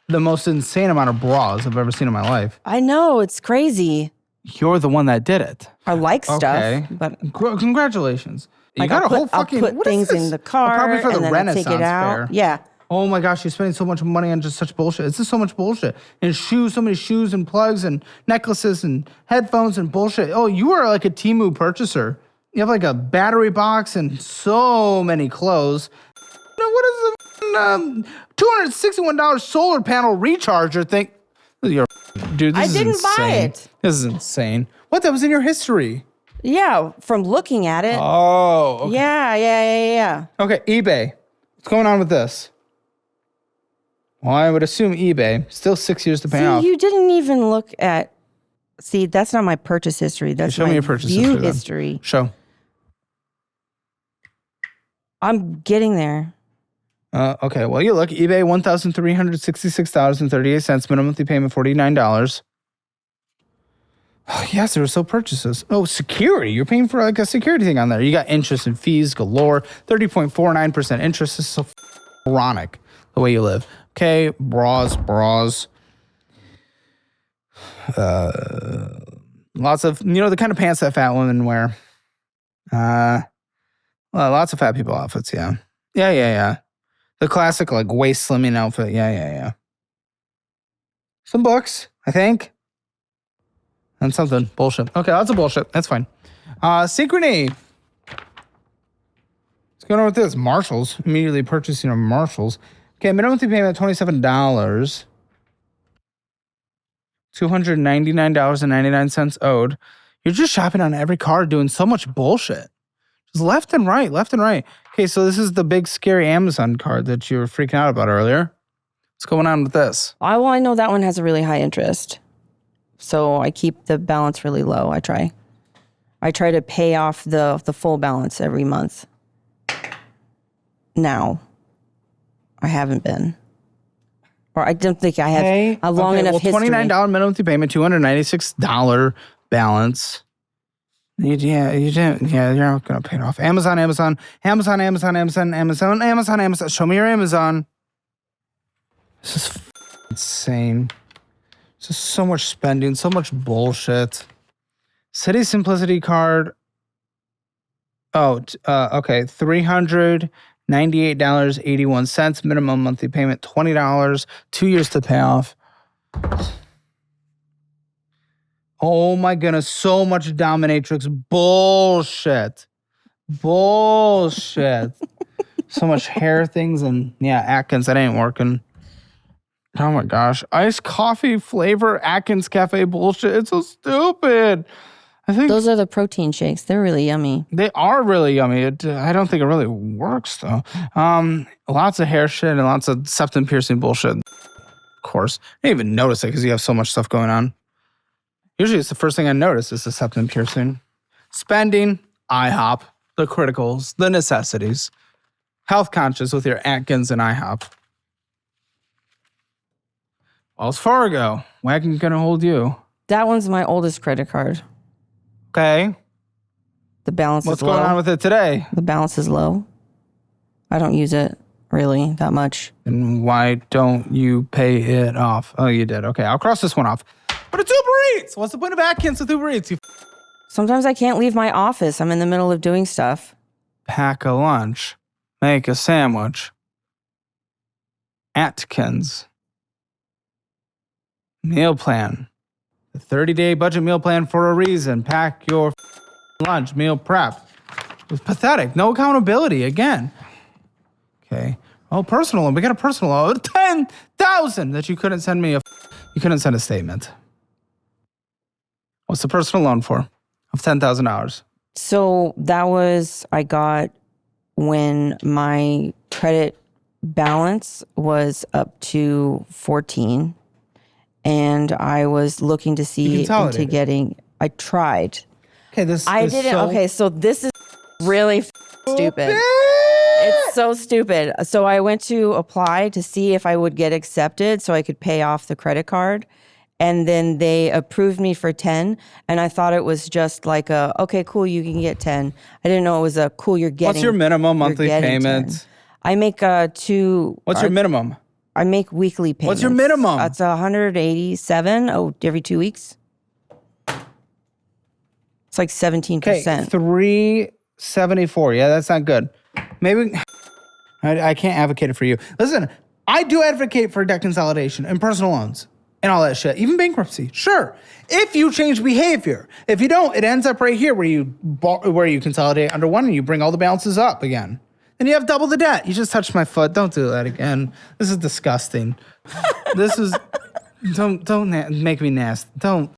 the most insane amount of bras I've ever seen in my life. I know, it's crazy. You're the one that did it. I like stuff, Okay. but Congratulations. You got a whole fucking. I'll put what is things this? in the car Probably for the and then I take Renaissance it out. fair. Yeah. Oh my gosh, you're spending so much money on just such bullshit. It's just so much bullshit. And shoes, so many shoes and plugs and necklaces and headphones and bullshit. Oh, you are like a Temu purchaser. You have a battery box and so many clothes. What is the $261 solar panel recharger thing? Dude, this I is didn't buy insane. it. This is insane. What? That was in your history. Yeah, from looking at it. Oh, okay. Yeah. Okay, eBay. What's going on with this? Well, I would assume eBay. Still 6 years to pay off. See, you didn't even look at. See, that's not my purchase history. That's Show my me your purchase view history, then. history. Show. I'm getting there. Okay, well, you look. eBay, $1,366.38. Minimum monthly payment, $49. Oh, yes, there were still purchases. Oh, security. You're paying for a security thing on there. You got interest and fees galore. 30.49% interest. This is so ironic, the way you live. Okay, bras. Lots of, the kind of pants that fat women wear. Well, lots of fat people outfits, yeah. Yeah. The classic, waist slimming outfit. Yeah. Some books, I think. And something. Bullshit. Okay, lots of bullshit. That's fine. Synchrony. What's going on with this? Marshalls. Immediately purchasing a Marshalls. Okay, minimum monthly payment, $27. $299.99 owed. You're just shopping on every card, doing so much bullshit. Just left and right. Okay, so this is the big scary Amazon card that you were freaking out about earlier. What's going on with this? I know that one has a really high interest. So I keep the balance really low. I try to pay off the full balance every month. Now, I haven't been. Or I don't think I have a long enough history. $29 minimum monthly payment, $296 balance. You didn't. Yeah, you're not going to pay it off. Amazon. Show me your Amazon. This is insane. It's just so much spending, so much bullshit. City Simplicity card. Oh, okay. $398.81. Minimum monthly payment, $20. 2 years to pay off. Oh my goodness, so much dominatrix bullshit. So much hair things and Atkins, that ain't working. Oh my gosh. Iced coffee flavor Atkins Cafe bullshit. It's so stupid. I think Those are the protein shakes. They're really yummy. they are really yummy. I don't think it really works though. Lots of hair shit and lots of septum piercing bullshit. Of course. I didn't even notice it because you have so much stuff going on. Usually it's the first thing I notice is the septum piercing. Spending, IHOP, the criticals, the necessities. Health conscious with your Atkins and IHOP. Wells Fargo, wagon gonna hold you. That one's my oldest credit card. Okay. The balance What's is low. going on with it today? The balance is low. I don't use it really that much. And why don't you pay it off? Oh, you did. Okay, I'll cross this one off. But it's Uber Eats. What's the point of Atkins with Uber Eats? You Sometimes I can't leave my office. I'm in the middle of doing stuff. pack a lunch, make a sandwich. Atkins. Meal plan. The 30-day budget meal plan for a reason. Pack your lunch, meal prep. It was pathetic. No accountability again. Okay. Oh, personal loan. We got a personal loan. 10,000 that you couldn't send me you couldn't send a statement. What's the personal loan for? Of $10,000. So that was, I got when my credit balance was up to 14. And I was looking to see into getting, I tried. Okay, this I is didn't, so okay, so this is really stupid. It's so stupid. So I went to apply to see if I would get accepted so I could pay off the credit card. And then they approved me for 10. And I thought it was just like okay, cool, you can get 10. I didn't know it was cool, you're getting. What's your minimum monthly you're getting payment? 10. I make two. What's your minimum? I make weekly payments. What's your minimum? That's 187 every 2 weeks. It's like 17%. Okay, 374. Yeah, that's not good. Maybe I can't advocate it for you. Listen, I do advocate for debt consolidation and personal loans and all that shit, even bankruptcy. Sure, if you change behavior. If you don't, it ends up right here where you consolidate under one and you bring all the balances up again. Then you have double the debt. You just touched my foot. Don't do that again. This is disgusting. This is don't make me nasty. Don't.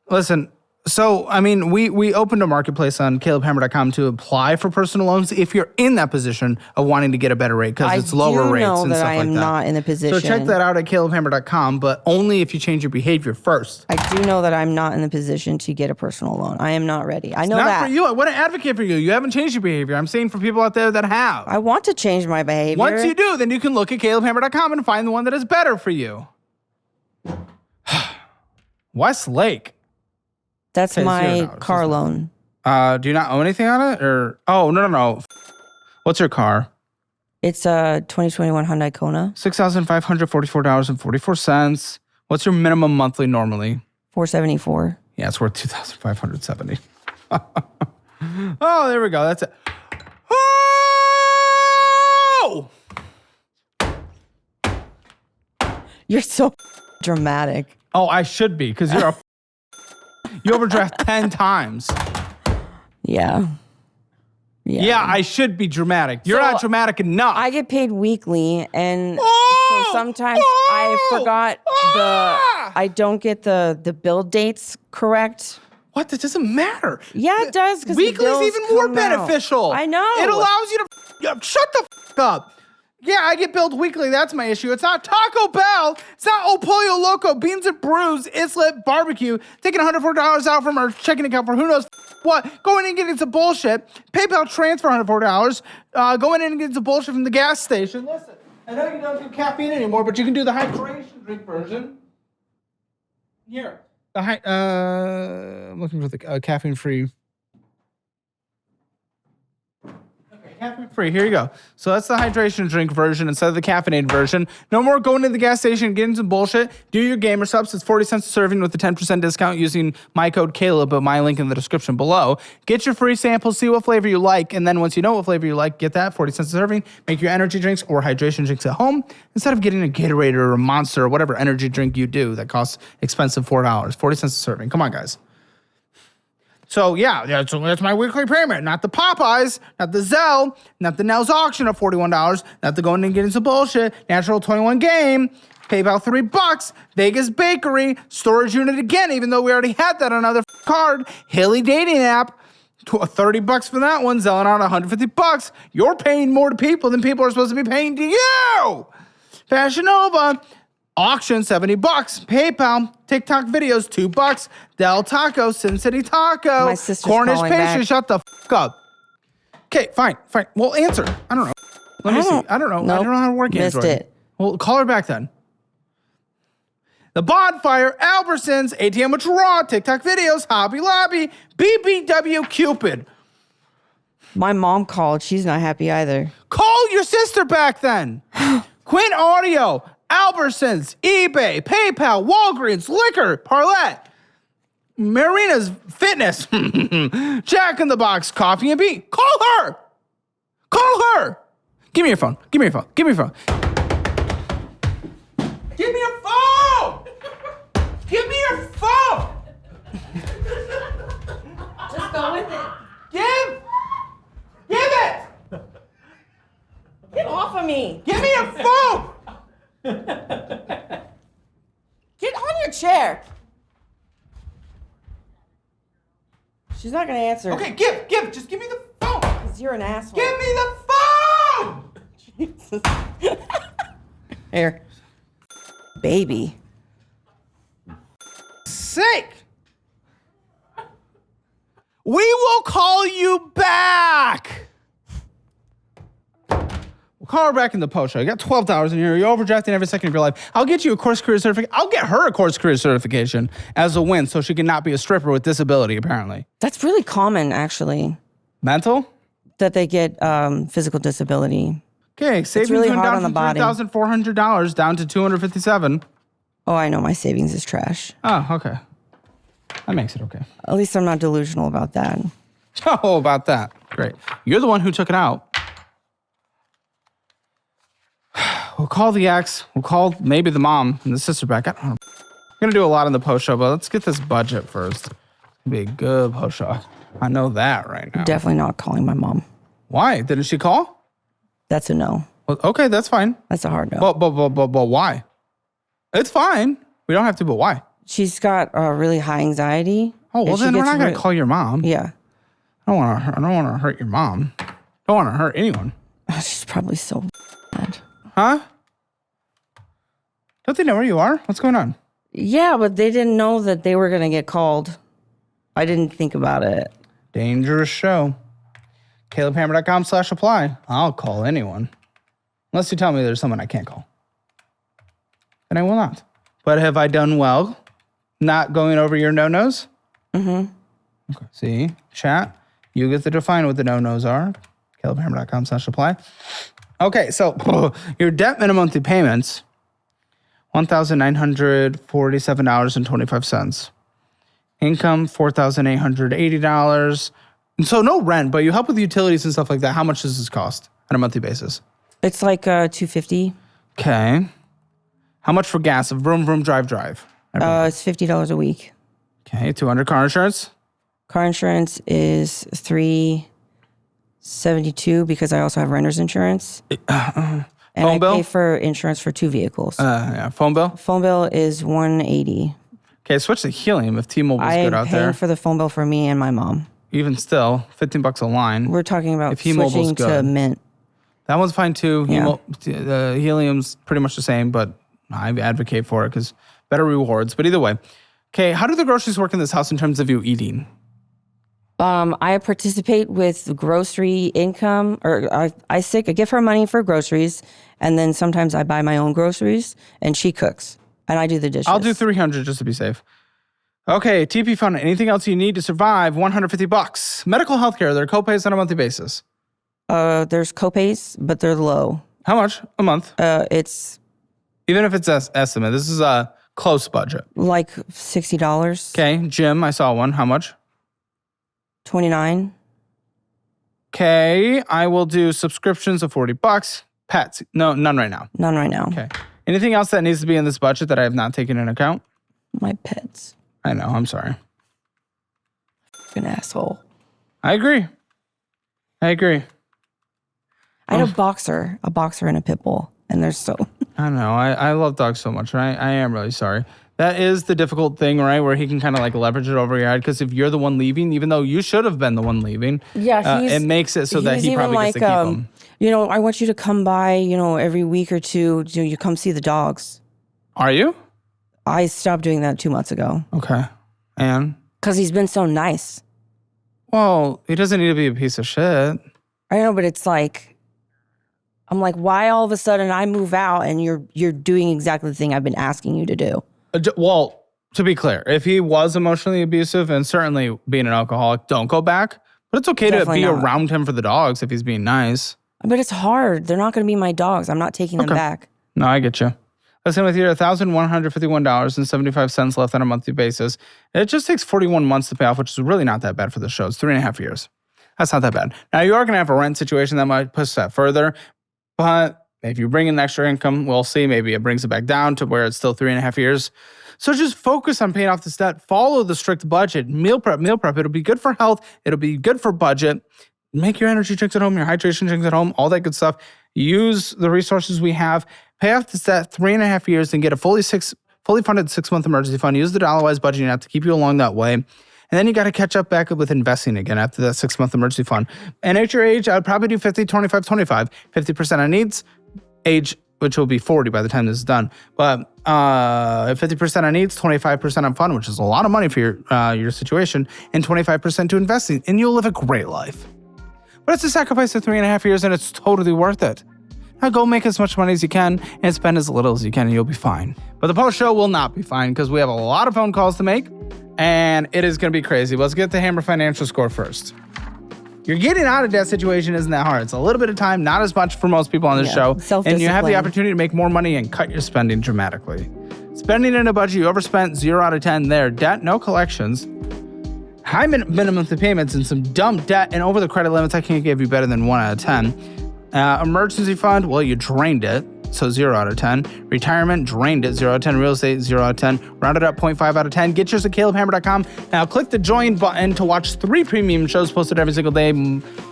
Listen. So, I mean, we opened a marketplace on calebhammer.com to apply for personal loans if you're in that position of wanting to get a better rate because it's lower rates and stuff like that. I do know that I am not in the position. So check that out at calebhammer.com, but only if you change your behavior first. I do know that I'm not in the position to get a personal loan. I am not ready. I know that. Not for you. I want to advocate for you. You haven't changed your behavior. I'm saying for people out there that have. I want to change my behavior. Once you do, then you can look at calebhammer.com and find the one that is better for you. Westlake. That's my car loan. Do you not own anything on it? Or no. What's your car? It's a 2021 Hyundai Kona. $6,544.44. What's your minimum monthly normally? $474. Yeah, it's worth $2,570. Oh, there we go. That's it. Oh! You're so dramatic. Oh, I should be because you're a you overdraft 10 times. Yeah. Yeah, I should be dramatic. You're not dramatic enough. I get paid weekly, and so sometimes I forgot I don't get the bill dates correct. What? That doesn't matter. Yeah, it does. Because weekly is even more beneficial. I know. It allows you to shut the up. Yeah, I get billed weekly. That's my issue. It's not Taco Bell. It's not O Pollo Loco, Beans and Brews, Islet Barbecue, taking $104 out from our checking account for who knows what, going in and getting some bullshit, PayPal transfer $104, going in and getting some bullshit from the gas station. Listen, I know you don't do caffeine anymore, but you can do the hydration drink version. Here. I'm looking for the caffeine-free. Caffeine free. Here you go. So that's the hydration drink version instead of the caffeinated version. No more going to the gas station and getting some bullshit. Do your gamer subs. It's 40 cents a serving with a 10% discount using my code Caleb, but my link in the description below. Get your free sample, see what flavor you like, and then once you know what flavor you like, get that 40 cents a serving. Make your energy drinks or hydration drinks at home instead of getting a Gatorade or a Monster or whatever energy drink you do that costs expensive $4. 40 cents a serving. Come on, guys. So yeah, so that's my weekly payment. Not the Popeyes, not the Zelle, not the Nels auction of $41, not the going and getting some bullshit, Natural 21 game, PayPal $3, Vegas Bakery, storage unit again, even though we already had that on another card, Hilly dating app, $30 for that one, Zelling out $150. You're paying more to people than people are supposed to be paying to you. Fashion Nova, auction $70, PayPal, TikTok videos $2, Del Taco, Sin City Taco, My sister's Cornish calling pastry. back. Shut the up. Okay, fine. Well, answer. I don't know. Let me see. I don't know. I Nope. don't know how to work Missed Android. it. Well, call her back then. The Bonfire, Albertsons, ATM with Raw, TikTok videos, Hobby Lobby, BBW Cupid. My mom called. She's not happy either. Call your sister back then. Quinn Audio, Albertsons, eBay, PayPal, Walgreens, Liquor, Parlette, Marina's Fitness, Jack in the Box, Coffee and Beat. Call her. Call her. Give me your phone. Give me your phone. Give me your phone. Give me your phone. Give me your phone. Just go with it. Give it. Get off of me. Give me your phone. Get on your chair. She's not gonna answer. Okay, give. Just give me the phone. Because you're an asshole. Give me the phone. Jesus. Here. Baby. Sake. We will call you back. We'll call her back in the post show. You got $12 in here. You're overdrafting every second of your life. I'll get you a course career certificate. I'll get her a course career certification as a win so she can not be a stripper with disability, apparently. That's really common, actually, Mental? that they get physical disability. Okay, savings really went hard down on the from body. $3,400 down to $257. Oh, I know. My savings is trash. Oh, okay. That makes it okay. At least I'm not delusional about that. Oh, about that. Great. You're the one who took it out. We'll call the ex. We'll call maybe the mom and the sister back. I don't know. We're going to do a lot in the post show, but let's get this budget first. It'll be a good post show. I know that right now. Definitely not calling my mom. Why? Didn't she call? That's a no. Well, okay, that's fine. That's a hard no. But why? It's fine. We don't have to, but why? She's got really high anxiety. Oh, well, and she then we're gets not going to call your mom. Yeah. I don't want to hurt your mom. Don't want to hurt anyone. She's probably so mad. Huh? Don't they know where you are? What's going on? Yeah, but they didn't know that they were going to get called. I didn't think about it. Dangerous show. CalebHammer.com/apply. I'll call anyone. Unless you tell me there's someone I can't call. And I will not. But have I done well not going over your no-nos? Mm-hmm. Okay. See? Chat. You get to define what the no-nos are. CalebHammer.com/apply. Okay, so your debt minimum monthly payments, $1,947.25. Income, $4,880. And so no rent, but you help with utilities and stuff like that. How much does this cost on a monthly basis? It's like $250. Okay. How much for gas? Vroom, vroom, drive. It's $50 a week. Okay, $200 car insurance. Car insurance is $372 because I also have renter's insurance. And Phone bill? I pay for insurance for 2 vehicles. Yeah, phone bill. Phone bill is $180. Okay, switch to Helium if T-Mobile's good out I'm paying there. for the phone bill for me and my mom. Even still, $15 a line. We're talking about If T-Mobile's switching to good. Mint. That one's fine too. Yeah. Helium's pretty much the same, but I advocate for it because better rewards. But either way, okay, how do the groceries work in this house in terms of you eating? I participate with grocery income, or I give her money for groceries, and then sometimes I buy my own groceries, and she cooks, and I do the dishes. I'll do $300 just to be safe. Okay, TP fund. Anything else you need to survive? $150. Medical healthcare. There are copays on a monthly basis. There's copays, but they're low. How much a month? It's Even if it's estimate. This is a close budget. like $60. Okay, gym. I saw one. How much? $29. Okay, I will do subscriptions of $40. Pets. No, none right now. None right now. Okay. Anything else that needs to be in this budget that I have not taken into account? My pets. I know. I'm sorry. fucking asshole. I agree. I had a boxer and a pit bull, and they're so... I know. I love dogs so much, right? I am really sorry. That is the difficult thing, right? Where he can kind of like leverage it over your head. Because if you're the one leaving, even though you should have been the one leaving, it makes it so that he probably gets to keep them. You know, I want you to come by, you know, every week or two. You come see the dogs. Are you? I stopped doing that 2 months ago. Okay. And? Because he's been so nice. Well, he doesn't need to be a piece of shit. I know, but it's like, I'm like, why all of a sudden I move out and you're doing exactly the thing I've been asking you to do? Well, to be clear, if he was emotionally abusive and certainly being an alcoholic, don't go back. But it's okay to be around him for the dogs if he's being nice. But it's hard. They're not going to be my dogs. I'm not taking them back. No, I get you. Listen, with your $1,151.75 left on a monthly basis, it just takes 41 months to pay off, which is really not that bad for the show. It's 3.5 years. That's not that bad. Now, you are going to have a rent situation that might push that further, but if you bring in extra income, we'll see. Maybe it brings it back down to where it's still 3.5 years. So just focus on paying off this debt. Follow the strict budget. Meal prep. It'll be good for health. It'll be good for budget. Make your energy drinks at home, your hydration drinks at home, all that good stuff. Use the resources we have. Pay off this debt 3.5 years and get a fully funded 6-month emergency fund. Use the dollar-wise budgeting app to keep you along that way. And then you got to catch up back with investing again after that 6-month emergency fund. And at your age, I would probably do 50, 25, 25. 50% on needs, age, which will be 40 by the time this is done. But 50% on needs, 25% on fun, which is a lot of money for your situation, and 25% to investing. And you'll live a great life. But it's a sacrifice of 3.5 years, and it's totally worth it. Now go make as much money as you can and spend as little as you can, and you'll be fine. But the post show will not be fine because we have a lot of phone calls to make, and it is going to be crazy. Let's get the Hammer financial score first. You're getting out of debt situation isn't that hard. It's a little bit of time, not as much for most people on this show. And you have the opportunity to make more money and cut your spending dramatically. Spending in a budget, you overspent 0 out of 10 there. Debt, no collections. High minimum monthly payments and some dumb debt and over the credit limits. I can't give you better than 1 out of 10. Emergency fund, well, you drained it. So 0 out of 10. Retirement, drained it. 0 out of 10. Real estate, 0 out of 10. Rounded up 0.5 out of 10. Get yours at CalebHammer.com. Now click the join button to watch 3 premium shows posted every single day,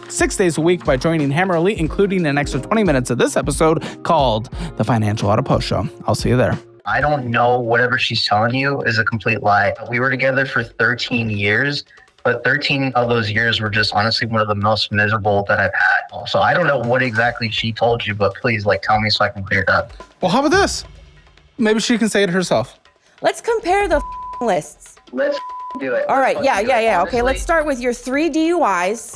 6 days a week by joining Hammer Elite, including an extra 20 minutes of this episode called The Financial Audit Post Show. I'll see you there. I don't know whatever she's telling you is a complete lie. We were together for 13 years, but 13 of those years were just honestly one of the most miserable that I've had. So I don't know what exactly she told you, but please tell me so I can clear it up. Well, how about this? Maybe she can say it herself. Let's compare the lists. Let's do it. All right. Yeah. Okay, let's start with your 3 DUIs.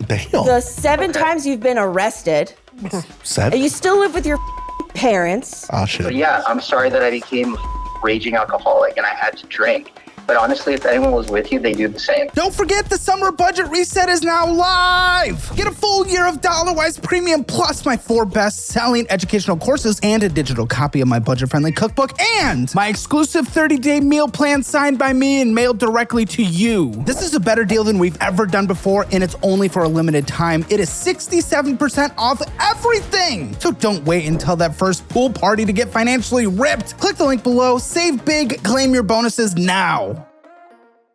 Damn. The 7 times you've been arrested. 7? And you still live with your parents. Oh, shit. But yeah, I'm sorry that I became a raging alcoholic and I had to drink. But honestly, if anyone was with you, they do the same. Don't forget the summer budget reset is now live. Get a full year of dollar-wise premium plus my 4 best-selling educational courses and a digital copy of my budget-friendly cookbook and my exclusive 30-day meal plan signed by me and mailed directly to you. This is a better deal than we've ever done before, and it's only for a limited time. It is 67% off everything. So don't wait until that first pool party to get financially ripped. Click the link below, save big, claim your bonuses now.